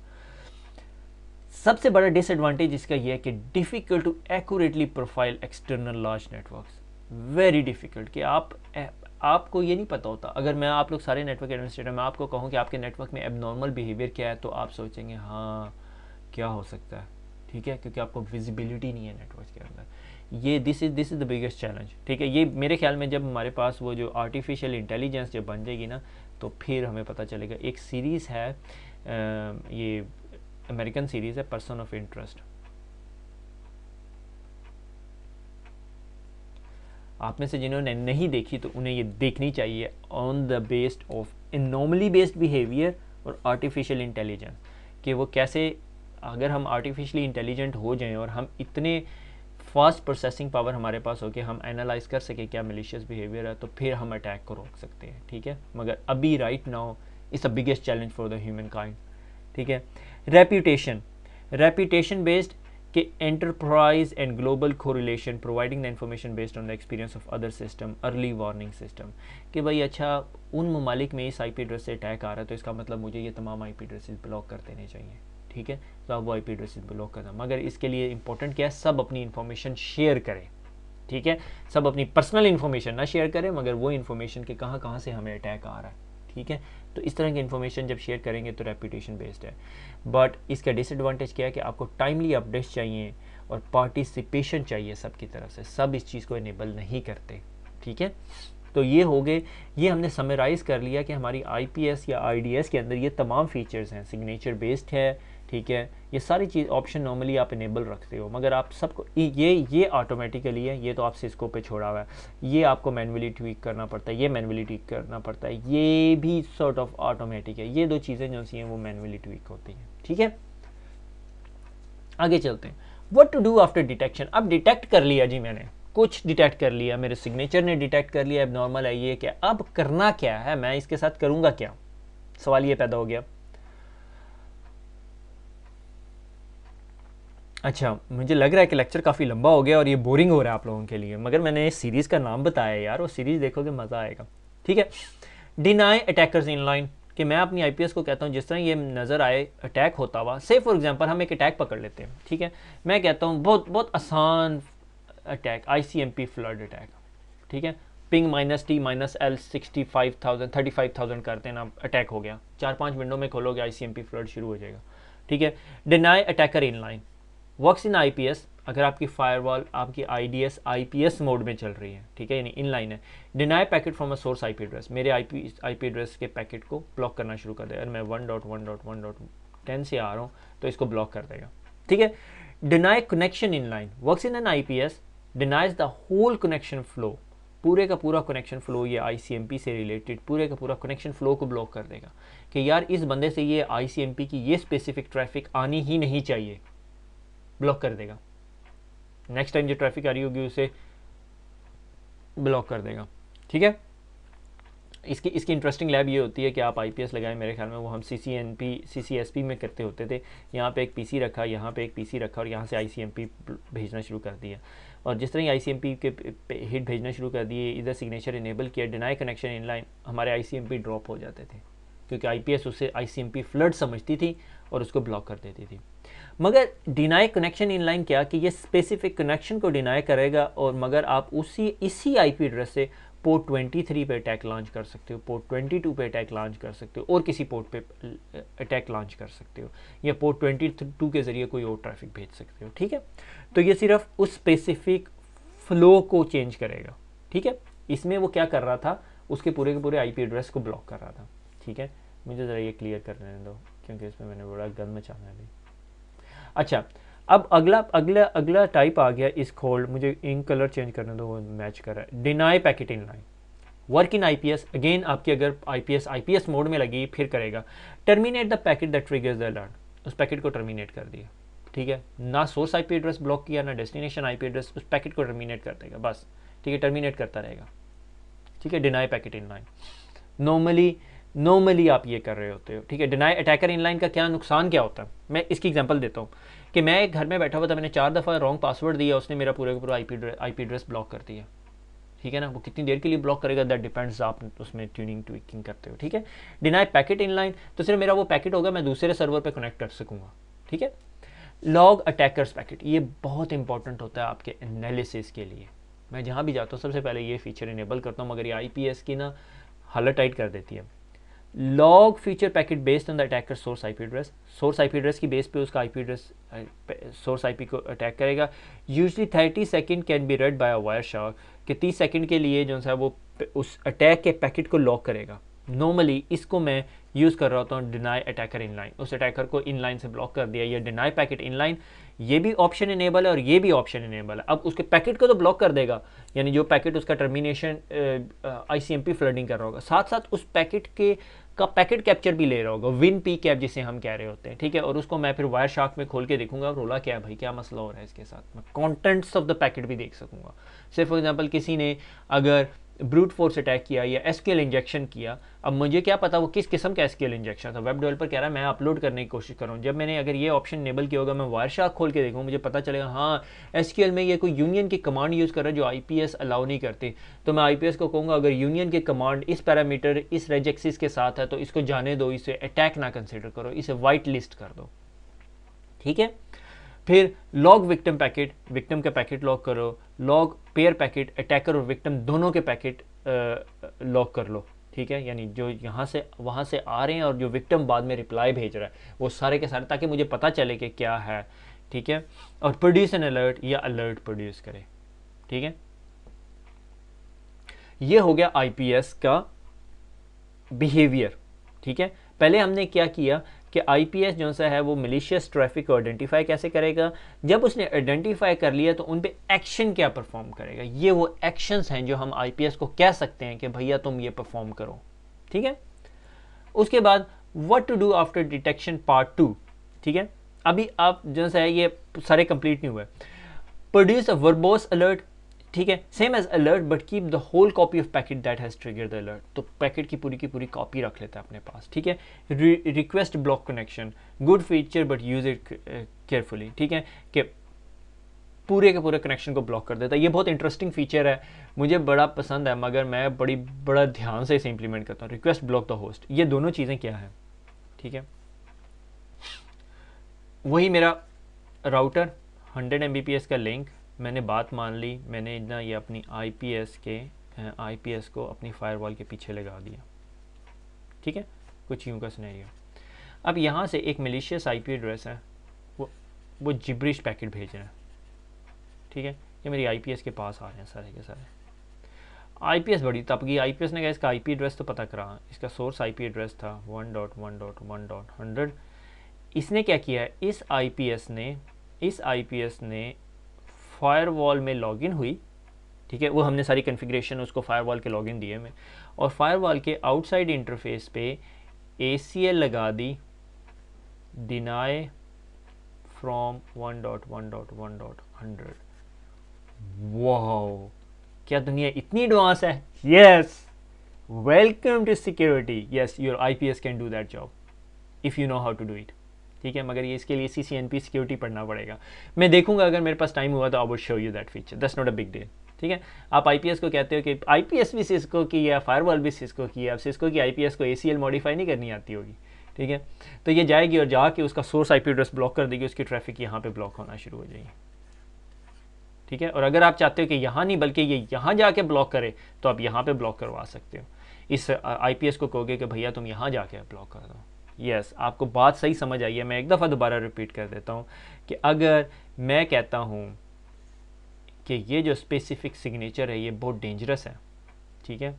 सबसे बड़ा डिसएडवांटेज इसका यह है कि difficult to accurately profile external large networks, very difficult, कि आपको ये नहीं पता होता। अगर मैं आप लोग सारे नेटवर्क एडमिनिस्ट्रेटर मैं आपको कहूँ कि आपके नेटवर्क में एबनॉर्मल बिहेवियर क्या है, तो आप सोचेंगे हाँ क्या हो सकता है। ठीक है। क्योंकि आपको विजिबिलिटी नहीं है नेटवर्क के अंदर। ये this is the biggest challenge. ठीक है। ये मेरे ख्याल में जब हमारे पास वो जो आर्टिफिशियल इंटेलिजेंस जब बन जाएगी ना, तो फिर हमें पता चलेगा। एक सीरीज़ है, ये अमेरिकन सीरीज़ है, पर्सन ऑफ इंटरेस्ट, आप में से जिन्होंने नहीं देखी तो उन्हें ये देखनी चाहिए। On the based of anomaly based behaviour और आर्टिफिशियल इंटेलिजेंस, कि वो कैसे, अगर हम आर्टिफिशियली इंटेलिजेंट हो जाएं और हम इतने फास्ट प्रोसेसिंग पावर हमारे पास हो कि हम एनालाइज कर सके क्या मिलिशियस बिहेवियर है, तो फिर हम अटैक को रोक सकते हैं। ठीक है। मगर अभी right now is the biggest challenge for the human kind. ठीक है। रेप्यूटेशन, रेप्यूटेशन बेस्ड, कि enterprise and global correlation providing the information based on the experience of other system, early warning system, कि भाई अच्छा उन ममालिक में इस आईपी एड्रेस से अटैक आ रहा है, तो इसका मतलब मुझे ये तमाम आईपी एड्रेसेस ब्लॉक कर देने चाहिए। ठीक है। तो आप वो आईपी एड्रेसेस ब्लॉक करना, मगर इसके लिए इंपॉर्टेंट क्या है, सब अपनी इन्फॉर्मेशन शेयर करें। ठीक है। सब अपनी पर्सनल इन्फॉर्मेशन ना शेयर करें, मगर वो इन्फॉर्मेशन के कहाँ से हमें अटैक आ रहा है। ठीक है। तो इस तरह की इन्फॉर्मेशन जब शेयर करेंगे तो रेप्यूटेशन बेस्ड है। बट इसका डिसएडवांटेज क्या है कि आपको टाइमली अपडेट्स चाहिए और पार्टिसिपेशन चाहिए सबकी तरफ से, सब इस चीज़ को इनेबल नहीं करते। ठीक है। तो ये हो गए, ये हमने समराइज़ कर लिया कि हमारी आईपीएस या आईडीएस के अंदर ये तमाम फीचर्स हैं। सिग्नेचर बेस्ड है। ठीक है। ये सारी चीज़ ऑप्शन नॉर्मली आप इनेबल रखते हो, मगर आप सबको ये ऑटोमेटिकली है, ये तो आप सिस्को पे छोड़ा हुआ है, ये आपको मैनुअली ट्वीक करना पड़ता है, ये मैनुअली ट्वीक करना पड़ता है, ये भी सॉर्ट ऑफ ऑटोमेटिक है। ये दो चीज़ें जो सी हैं वो मैनुअली ट्वीक होती हैं। ठीक है। आगे चलते हैं। What to do after detection, अब डिटेक्ट कर लिया जी, मैंने कुछ डिटेक्ट कर लिया, मेरे सिग्नेचर ने डिटेक्ट कर लिया, अब नॉर्मल है ये, क्या अब करना क्या है, मैं इसके साथ करूँगा क्या, सवाल ये पैदा हो गया। अच्छा, मुझे लग रहा है कि लेक्चर काफ़ी लंबा हो गया और ये बोरिंग हो रहा है आप लोगों के लिए, मगर मैंने इस सीरीज़ का नाम बताया यार, वो सीरीज़ देखोगे मज़ा आएगा। ठीक है, डिनाई अटैकर्स इन लाइन, कि मैं अपनी आईपीएस को कहता हूँ जिस तरह ये नज़र आए अटैक होता हुआ, से फॉर एग्जांपल हम एक अटैक पकड़ लेते हैं। ठीक है, मैं कहता हूँ बहुत बहुत आसान अटैक, आईसीएमपी फ्लड अटैक। ठीक है, पिंग -T-L 65,000 35,000 करते हैं ना, अटैक हो गया, 4-5 विंडो में खोलोगे आईसीएमपी फ्लड शुरू हो जाएगा। ठीक है, deny attacker in line works in IPS, अगर आपकी फायरवॉल आपकी आईडीएस आईपीएस मोड में चल रही है। ठीक है, यानी इन लाइन है। Deny packet from a source IP address, मेरे आईपी एड्रेस के पैकेट को ब्लॉक करना शुरू कर देगा। अगर मैं 1.1.1.10 से आ रहा हूँ तो इसको ब्लॉक कर देगा। ठीक है, deny connection inline works in an IPS, denies the whole connection flow, पूरे का पूरा कनेक्शन फ्लो, ये आईसीएमपी से रिलेटेड पूरे का पूरा कनेक्शन फ्लो को ब्लॉक कर देगा कि यार इस बंदे से ये आईसीएमपी की ये स्पेसिफिक ट्रैफिक आनी ही नहीं चाहिए, ब्लॉक कर देगा। नेक्स्ट टाइम जो ट्रैफिक आ रही होगी उसे ब्लॉक कर देगा। ठीक है, इसकी इंटरेस्टिंग लैब ये होती है कि आप आईपीएस लगाएं, मेरे ख्याल में वो हम सीसीएसपी में करते होते थे। यहाँ पे एक पीसी रखा, यहाँ पे एक पीसी रखा और यहाँ से आईसीएमपी भेजना शुरू कर दिया, और जिस तरह ही आईसीएमपी के हिट भेजना शुरू कर दिए, इधर सिग्नेचर इनेबल किया, डिनाई कनेक्शन इनलाइन, हमारे आईसीएमपी ड्रॉप हो जाते थे क्योंकि आईपीएस उसे आईसीएमपी फ्लड समझती थी और उसको ब्लॉक कर देती थी। मगर डिनाई कनेक्शन इनलाइन क्या कि ये स्पेसिफिक कनेक्शन को डिनाई करेगा, और मगर आप इसी आईपी एड्रेस से पोर्ट 23 पे अटैक लॉन्च कर सकते हो, पोर्ट 22 पे अटैक लॉन्च कर सकते हो, और किसी पोर्ट पे अटैक लॉन्च कर सकते हो, या पोर्ट 22 के ज़रिए कोई और ट्रैफिक भेज सकते हो। ठीक है, तो ये सिर्फ उस स्पेसिफिक फ्लो को चेंज करेगा। ठीक है, इसमें वो क्या कर रहा था, उसके पूरे के पूरे आईपी एड्रेस को ब्लॉक कर रहा था। ठीक है, मुझे ज़रा ये क्लियर कर लेने दो क्योंकि इसमें मैंने बड़ा गंद मचाना है अभी। अच्छा, अब अगला अगला अगला टाइप आ गया इस कोल्ड, मुझे इंक कलर चेंज करने दो, वो मैच कर रहा है। Deny packet in line work in IPS, again आपकी अगर आईपीएस मोड में लगी फिर करेगा। Terminate the packet that triggers the alert, उस पैकेट को टर्मिनेट कर दिया। ठीक है, ना सोर्स आईपी एड्रेस ब्लॉक किया ना डेस्टिनेशन आईपी एड्रेस, उस पैकेट को टर्मिनेट कर देगा बस। ठीक है, टर्मिनेट करता रहेगा। ठीक है, deny packet in line normally आप ये कर रहे होते हो। ठीक है, डिनाई अटैकर इनलाइन का क्या नुकसान क्या होता है, मैं इसकी एग्जांपल देता हूँ कि मैं एक घर में बैठा हुआ था, मैंने 4 दफ़ा रॉन्ग पासवर्ड दिया, उसने मेरा पूरा का पूरा आईपी एड्रेस ब्लॉक कर दिया। ठीक है ना, वो कितनी देर के लिए ब्लॉक करेगा दैट डिपेंड्स, आप उसमें ट्यूनिंग ट्विकिंग करते हो। ठीक है, डिनाई पैकेट इनलाइन, तो सिर्फ मेरा वो पैकेट होगा, मैं दूसरे सर्वर पर कनेक्ट कर सकूँगा। ठीक है, लॉग अटैकर्स पैकेट, ये बहुत इंपॉर्टेंट होता है आपके एनालिसिस के लिए। मैं जहाँ भी जाता हूँ सबसे पहले ये फीचर इनेबल करता हूँ, मगर ये आईपीएस की ना हालत टाइट कर देती है। Log feature packet based on the attacker source IP address, source IP address की बेस पे उसका आईपी एड्रेस सोर्स आईपी को अटैक करेगा। Usually 30 second can be read by a Wireshark, कि 30 सेकंड के लिए जो है वो उस अटैक के पैकेट को लॉक करेगा। नॉर्मली इसको मैं यूज़ कर रहा होता हूँ डिनाई अटैकर इनलाइन, उस अटैकर को इनलाइन से ब्लॉक कर दिया, या डिनाई पैकेट इनलाइन, ये भी ऑप्शन इनेबल है और ये भी ऑप्शन इनेबल है। अब उसके पैकेट को तो ब्लॉक कर देगा, यानी जो पैकेट उसका टर्मिनेशन आईसीएमपी फ्लडिंग कर रहा होगा, साथ साथ उस पैकेट का पैकेट कैप्चर भी ले रहा होगा, विन पी कैप जिसे हम कह रहे होते हैं। ठीक है, और उसको मैं फिर वायर शार्क में खोल के देखूंगा, रोला क्या है भाई, क्या मसला हो रहा है इसके साथ, मैं कॉन्टेंट्स ऑफ द पैकेट भी देख सकूंगा। से फॉर एग्जाम्पल किसी ने अगर ब्रूट फोर्स अटैक किया या एसक्यूएल इंजेक्शन किया, अब मुझे क्या पता वो किस किस्म का एसक्यूएल इंजेक्शन था, वेब डेवलपर कह रहा है मैं अपलोड करने की कोशिश कर रहा हूँ, जब मैंने अगर ये ऑप्शन इनेबल किया होगा, मैं वायर शार्क खोल के देखूँ, मुझे पता चलेगा हाँ एसक्यूएल में ये कोई यूनियन की कमांड यूज़ कर रहा है जो आईपीएस अलाउ नहीं करती, तो मैं आईपीएस को कहूँगा अगर यूनियन की कमांड इस पैरामीटर इस रेज एक्सिस के साथ है तो इसको जाने दो, इसे अटैक ना कंसिडर करो, इसे वाइट लिस्ट कर दो। ठीक है, फिर लॉग विक्टिम पैकेट, विक्टिम का पैकेट लॉग करो, लॉग पेयर पैकेट, अटैकर और विक्टिम दोनों के पैकेट लॉग कर लो। ठीक है, यानी जो यहाँ से वहाँ से आ रहे हैं और जो विक्टिम बाद में रिप्लाई भेज रहा है वो सारे के सारे, ताकि मुझे पता चले कि क्या है। ठीक है, और प्रोड्यूस एन अलर्ट, या अलर्ट प्रोड्यूस करे। ठीक है, ये हो गया आईपीएस का बिहेवियर। ठीक है, पहले हमने क्या किया कि आईपीएस जो सा है वो मिलिशियस ट्रैफिक को आइडेंटिफाई कैसे करेगा, जब उसने आइडेंटिफाई कर लिया तो उन पे एक्शन क्या परफॉर्म करेगा, ये वो एक्शंस हैं जो हम आईपीएस को कह सकते हैं कि भैया तुम ये परफॉर्म करो। ठीक है, उसके बाद what to do after detection part 2। ठीक है, अभी आप जो सा है ये सारे कंप्लीट नहीं हुए। प्रोड्यूस अ वर्बोस अलर्ट, ठीक है, same as alert but keep the whole copy of packet that has trigger the alert, तो पैकेट की पूरी कॉपी रख लेता है अपने पास, ठीक है। Request block connection, good feature but use it carefully, ठीक है, कि पूरे के पूरे कनेक्शन को ब्लॉक कर देता है। ये बहुत इंटरेस्टिंग फीचर है, मुझे बड़ा पसंद है, मगर मैं बड़ा ध्यान से इसे इंप्लीमेंट करता हूँ। रिक्वेस्ट ब्लॉक द होस्ट, ये दोनों चीज़ें क्या है, ठीक है। वही मेरा राउटर 100 Mbps का लिंक, मैंने बात मान ली, मैंने ना ये अपनी आईपीएस को अपनी फायरवॉल के पीछे लगा दिया, ठीक है, कुछ यूँ का सिनेरियो। अब यहाँ से एक मलिशियस आईपी एड्रेस है, वो जिब्रिश पैकेट भेज रहा है, ठीक है। ये मेरी आईपीएस के पास आ रहे हैं सारे के सारे। आईपीएस बड़ी तब गई, आईपीएस ने कहा इसका आईपी एड्रेस तो पता करा, इसका सोर्स आईपी एड्रेस था 1.1.1.100। इसने क्या किया है, इस आईपीएस ने फायरवॉल में लॉगिन हुई, ठीक है, वो हमने सारी कॉन्फ़िगरेशन उसको फायरवॉल के लॉगिन दिए में, और फायरवॉल के आउटसाइड इंटरफेस पे ACL लगा दी, डिनाई फ्रॉम 1.1.1.100। वाओ, क्या दुनिया इतनी एडवांस है। Yes, welcome to security. Yes, your IPS can do that job if you know how to do it, ठीक है। मगर ये इसके लिए CCNP सिक्योरिटी पढ़ना पड़ेगा। मैं देखूंगा अगर मेरे पास टाइम हुआ तो I would show you that feature, that's not a big deal, ठीक है। आप आईपीएस को कहते हो कि आईपीएस भी सिस्को की है, फायरवॉल भी सिस्को की है, अब सिस्को की आईपीएस को ACL मॉडिफाई नहीं करनी आती होगी, ठीक है। तो ये जाएगी और जाके उसका सोर्स आईपी एड्रेस ब्लॉक कर देगी, उसकी ट्रैफिक यहाँ पे ब्लॉक होना शुरू हो जाएगी, ठीक है। और अगर आप चाहते हो कि यहाँ नहीं बल्कि ये यहाँ जाके ब्लॉक करे, तो आप यहाँ पे ब्लॉक करवा सकते हो। इस आईपीएस को कहोगे कि भैया तुम यहाँ जाके ब्लॉक कर दो। यस, आपको बात सही समझ आई है। मैं एक दफ़ा दोबारा रिपीट कर देता हूँ कि अगर मैं कहता हूँ कि ये जो स्पेसिफिक सिग्नेचर है ये बहुत डेंजरस है, ठीक है,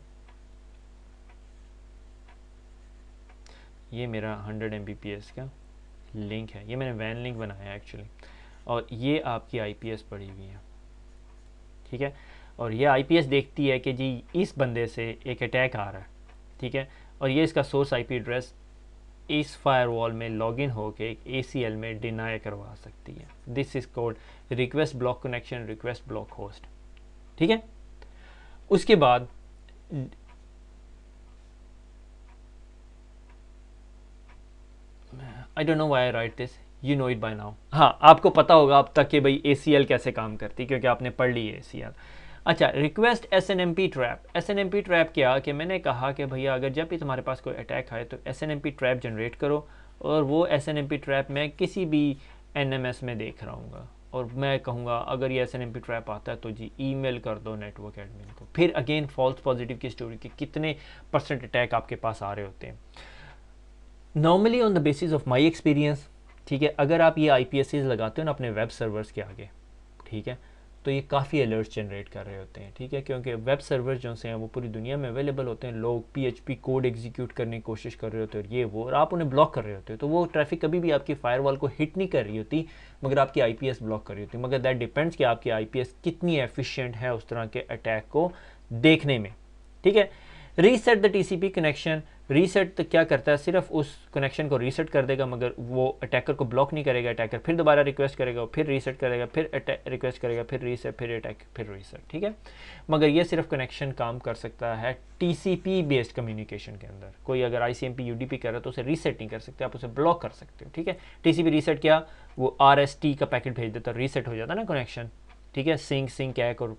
ये मेरा 100 Mbps का लिंक है, ये मैंने वैन लिंक बनाया है एक्चुअली, और ये आपकी आईपीएस पड़ी हुई है, ठीक है। और ये आईपीएस देखती है कि जी इस बंदे से एक अटैक आ रहा है, ठीक है, और ये इसका सोर्स आईपी एड्रेस इस फायरवॉल में लॉगिन होके एक ACL में डिनाई करवा सकती है। This is called request block connection, request block host, ठीक है। उसके बाद I don't know why I right this, you know it by now. हाँ, आपको पता होगा अब तक कि भाई ACL कैसे काम करती, क्योंकि आपने पढ़ ली है ACL। अच्छा, request SNMP trap. SNMP trap क्या कि मैंने कहा कि भैया अगर जब भी तुम्हारे पास कोई अटैक आए तो SNMP ट्रैप जनरेट करो, और वो SNMP ट्रैप मैं किसी भी NMS में देख रहा हूँ, और मैं कहूँगा अगर ये SNMP ट्रैप आता है तो जी ईमेल कर दो नेटवर्क एडमिन को। फिर अगेन फॉल्स पॉजिटिव की स्टोरी कि कितने % अटैक आपके पास आ रहे होते हैं। Normally on the basis of my experience, ठीक है, अगर आप ये IPSs लगाते हो ना अपने वेब सर्वर्स के आगे, ठीक है, तो ये काफ़ी अलर्ट्स जनरेट कर रहे होते हैं, ठीक है, क्योंकि वेब सर्वर जो से हैं वो पूरी दुनिया में अवेलेबल होते हैं। लोग PHP कोड एग्जीक्यूट करने की कोशिश कर रहे होते हैं और ये वो, और आप उन्हें ब्लॉक कर रहे होते हो, तो वो ट्रैफिक कभी भी आपकी फायरवॉल को हिट नहीं कर रही होती, मगर आपकी IPS ब्लॉक कर रही होती। मगर दैट डिपेंड्स कि आपकी IPS कितनी एफिशिएंट है उस तरह के अटैक को देखने में, ठीक है। Reset the TCP connection, reset तो क्या करता है, सिर्फ उस कनेक्शन को रीसेट कर देगा, मगर वो अटैकर को ब्लॉक नहीं करेगा। अटैकर फिर दोबारा रिक्वेस्ट करेगा, फिर रीसेट करेगा, फिर रिक्वेस्ट करेगा, फिर रीसेट, फिर अटैक, फिर रीसेट, ठीक है। मगर ये सिर्फ कनेक्शन काम कर सकता है TCP बेस्ड कम्युनिकेशन के अंदर। कोई अगर ICMP UDP कर रहा है तो उसे रीसेट नहीं कर सकते, आप उसे ब्लॉक कर सकते हो, ठीक है। TCP रीसेट क्या, वो RST का पैकेट भेज देता, रीसेट हो जाता ना कनेक्शन, ठीक है। सिंक कैक और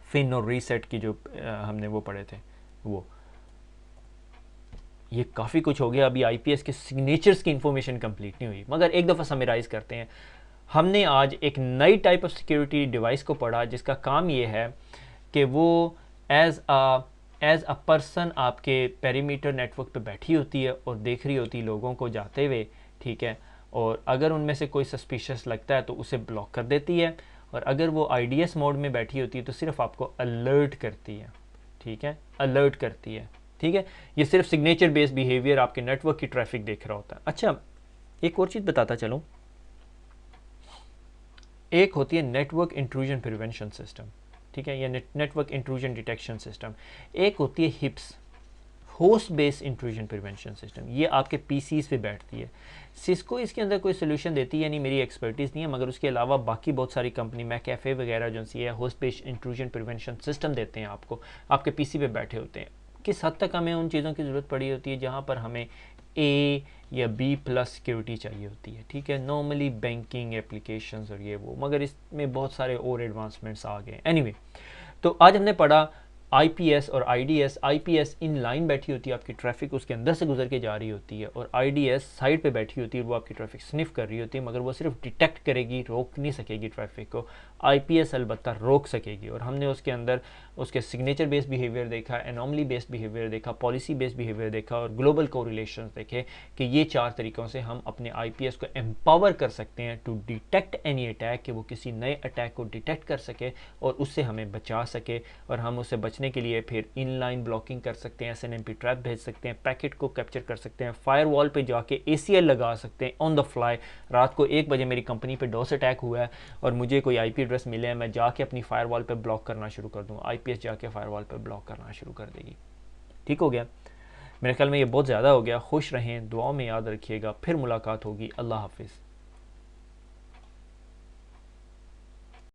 फिन और रीसेट की जो हमने वो पढ़े थे, वो ये काफ़ी कुछ हो गया। अभी IPS के सिग्नेचर्स की इंफॉर्मेशन कंप्लीट नहीं हुई, मगर एक दफ़ा समराइज़ करते हैं। हमने आज एक नई टाइप ऑफ सिक्योरिटी डिवाइस को पढ़ा जिसका काम ये है कि वो एज अ पर्सन आपके पेरीमीटर नेटवर्क पे बैठी होती है और देख रही होती है लोगों को जाते हुए, ठीक है, और अगर उनमें से कोई सस्पिशियस लगता है तो उसे ब्लॉक कर देती है, और अगर वो IDS मोड में बैठी होती है तो सिर्फ आपको अलर्ट करती है, ठीक है, अलर्ट करती है, ठीक है। ये सिर्फ सिग्नेचर बेस्ड बिहेवियर आपके नेटवर्क की ट्रैफिक देख रहा होता है। अच्छा, एक और चीज़ बताता चलूँ, एक होती है नेटवर्क इंट्रूजन प्रिवेंशन सिस्टम, ठीक है, या नेटवर्क इंट्रूजन डिटेक्शन सिस्टम। एक होती है HIPS, host based intrusion prevention system, ये आपके पीसीज पे बैठती है। सिस्को इसके अंदर कोई सोल्यूशन देती है, यानी मेरी एक्सपर्टीज़ नहीं है, मगर उसके अलावा बाकी बहुत सारी कंपनी मैकैफे वगैरह जो सी है host based intrusion prevention system देते हैं आपको, आपके पीसी पे बैठे होते हैं। किस हद तक हमें उन चीज़ों की ज़रूरत पड़ी होती है जहाँ पर हमें ए या बी प्लस सिक्योरिटी चाहिए होती है, ठीक है, नॉर्मली बैंकिंग एप्लीकेशंस और ये वो, मगर इसमें बहुत सारे और एडवांसमेंट्स आ गए। एनीवे, तो आज हमने पढ़ा आईपीएस और आईडीएस। आईपीएस इन लाइन बैठी होती है, आपकी ट्रैफिक उसके अंदर से गुजर के जा रही होती है, और आईडीएस साइड पे बैठी होती है, वो आपकी ट्रैफिक स्निफ कर रही होती है, मगर वो सिर्फ डिटेक्ट करेगी, रोक नहीं सकेगी ट्रैफिक को। आईपीएस अलबत्ता रोक सकेगी, और हमने उसके अंदर उसके सिग्नेचर बेस्ड बिहेवियर देखा, एनॉमली बेस्ड बिहेवियर देखा, पॉलिसी बेस्ड बिहेवियर देखा, और ग्लोबल कोरिलेशंस देखे कि ये 4 तरीक़ों से हम अपने आईपीएस को एम्पावर कर सकते हैं टू डिटेक्ट एनी अटैक, कि वो किसी नए अटैक को डिटेक्ट कर सके और उससे हमें बचा सके, और हम उससे बचने के लिए फिर इनलाइन ब्लॉकिंग कर सकते हैं, एसएनएमपी ट्रैप भेज सकते हैं, पैकेट को कैप्चर कर सकते हैं, फायरवॉल पे जाके एसीएल लगा सकते हैं ऑन द फ्लाई। रात को 1 बजे मेरी कंपनी पे डॉस अटैक हुआ है और मुझे कोई आईपी एड्रेस मिले हैं, मैं जाके अपनी फायरवॉल पे ब्लॉक करना शुरू कर दूँ, आईपीएस जाके फायरवॉल पे ब्लॉक करना शुरू कर देगी। ठीक हो गया? मेरे ख्याल में ये बहुत ज़्यादा हो गया। खुश रहें, दुआओं में याद रखिएगा, फिर मुलाकात होगी। अल्लाह हाफिज़।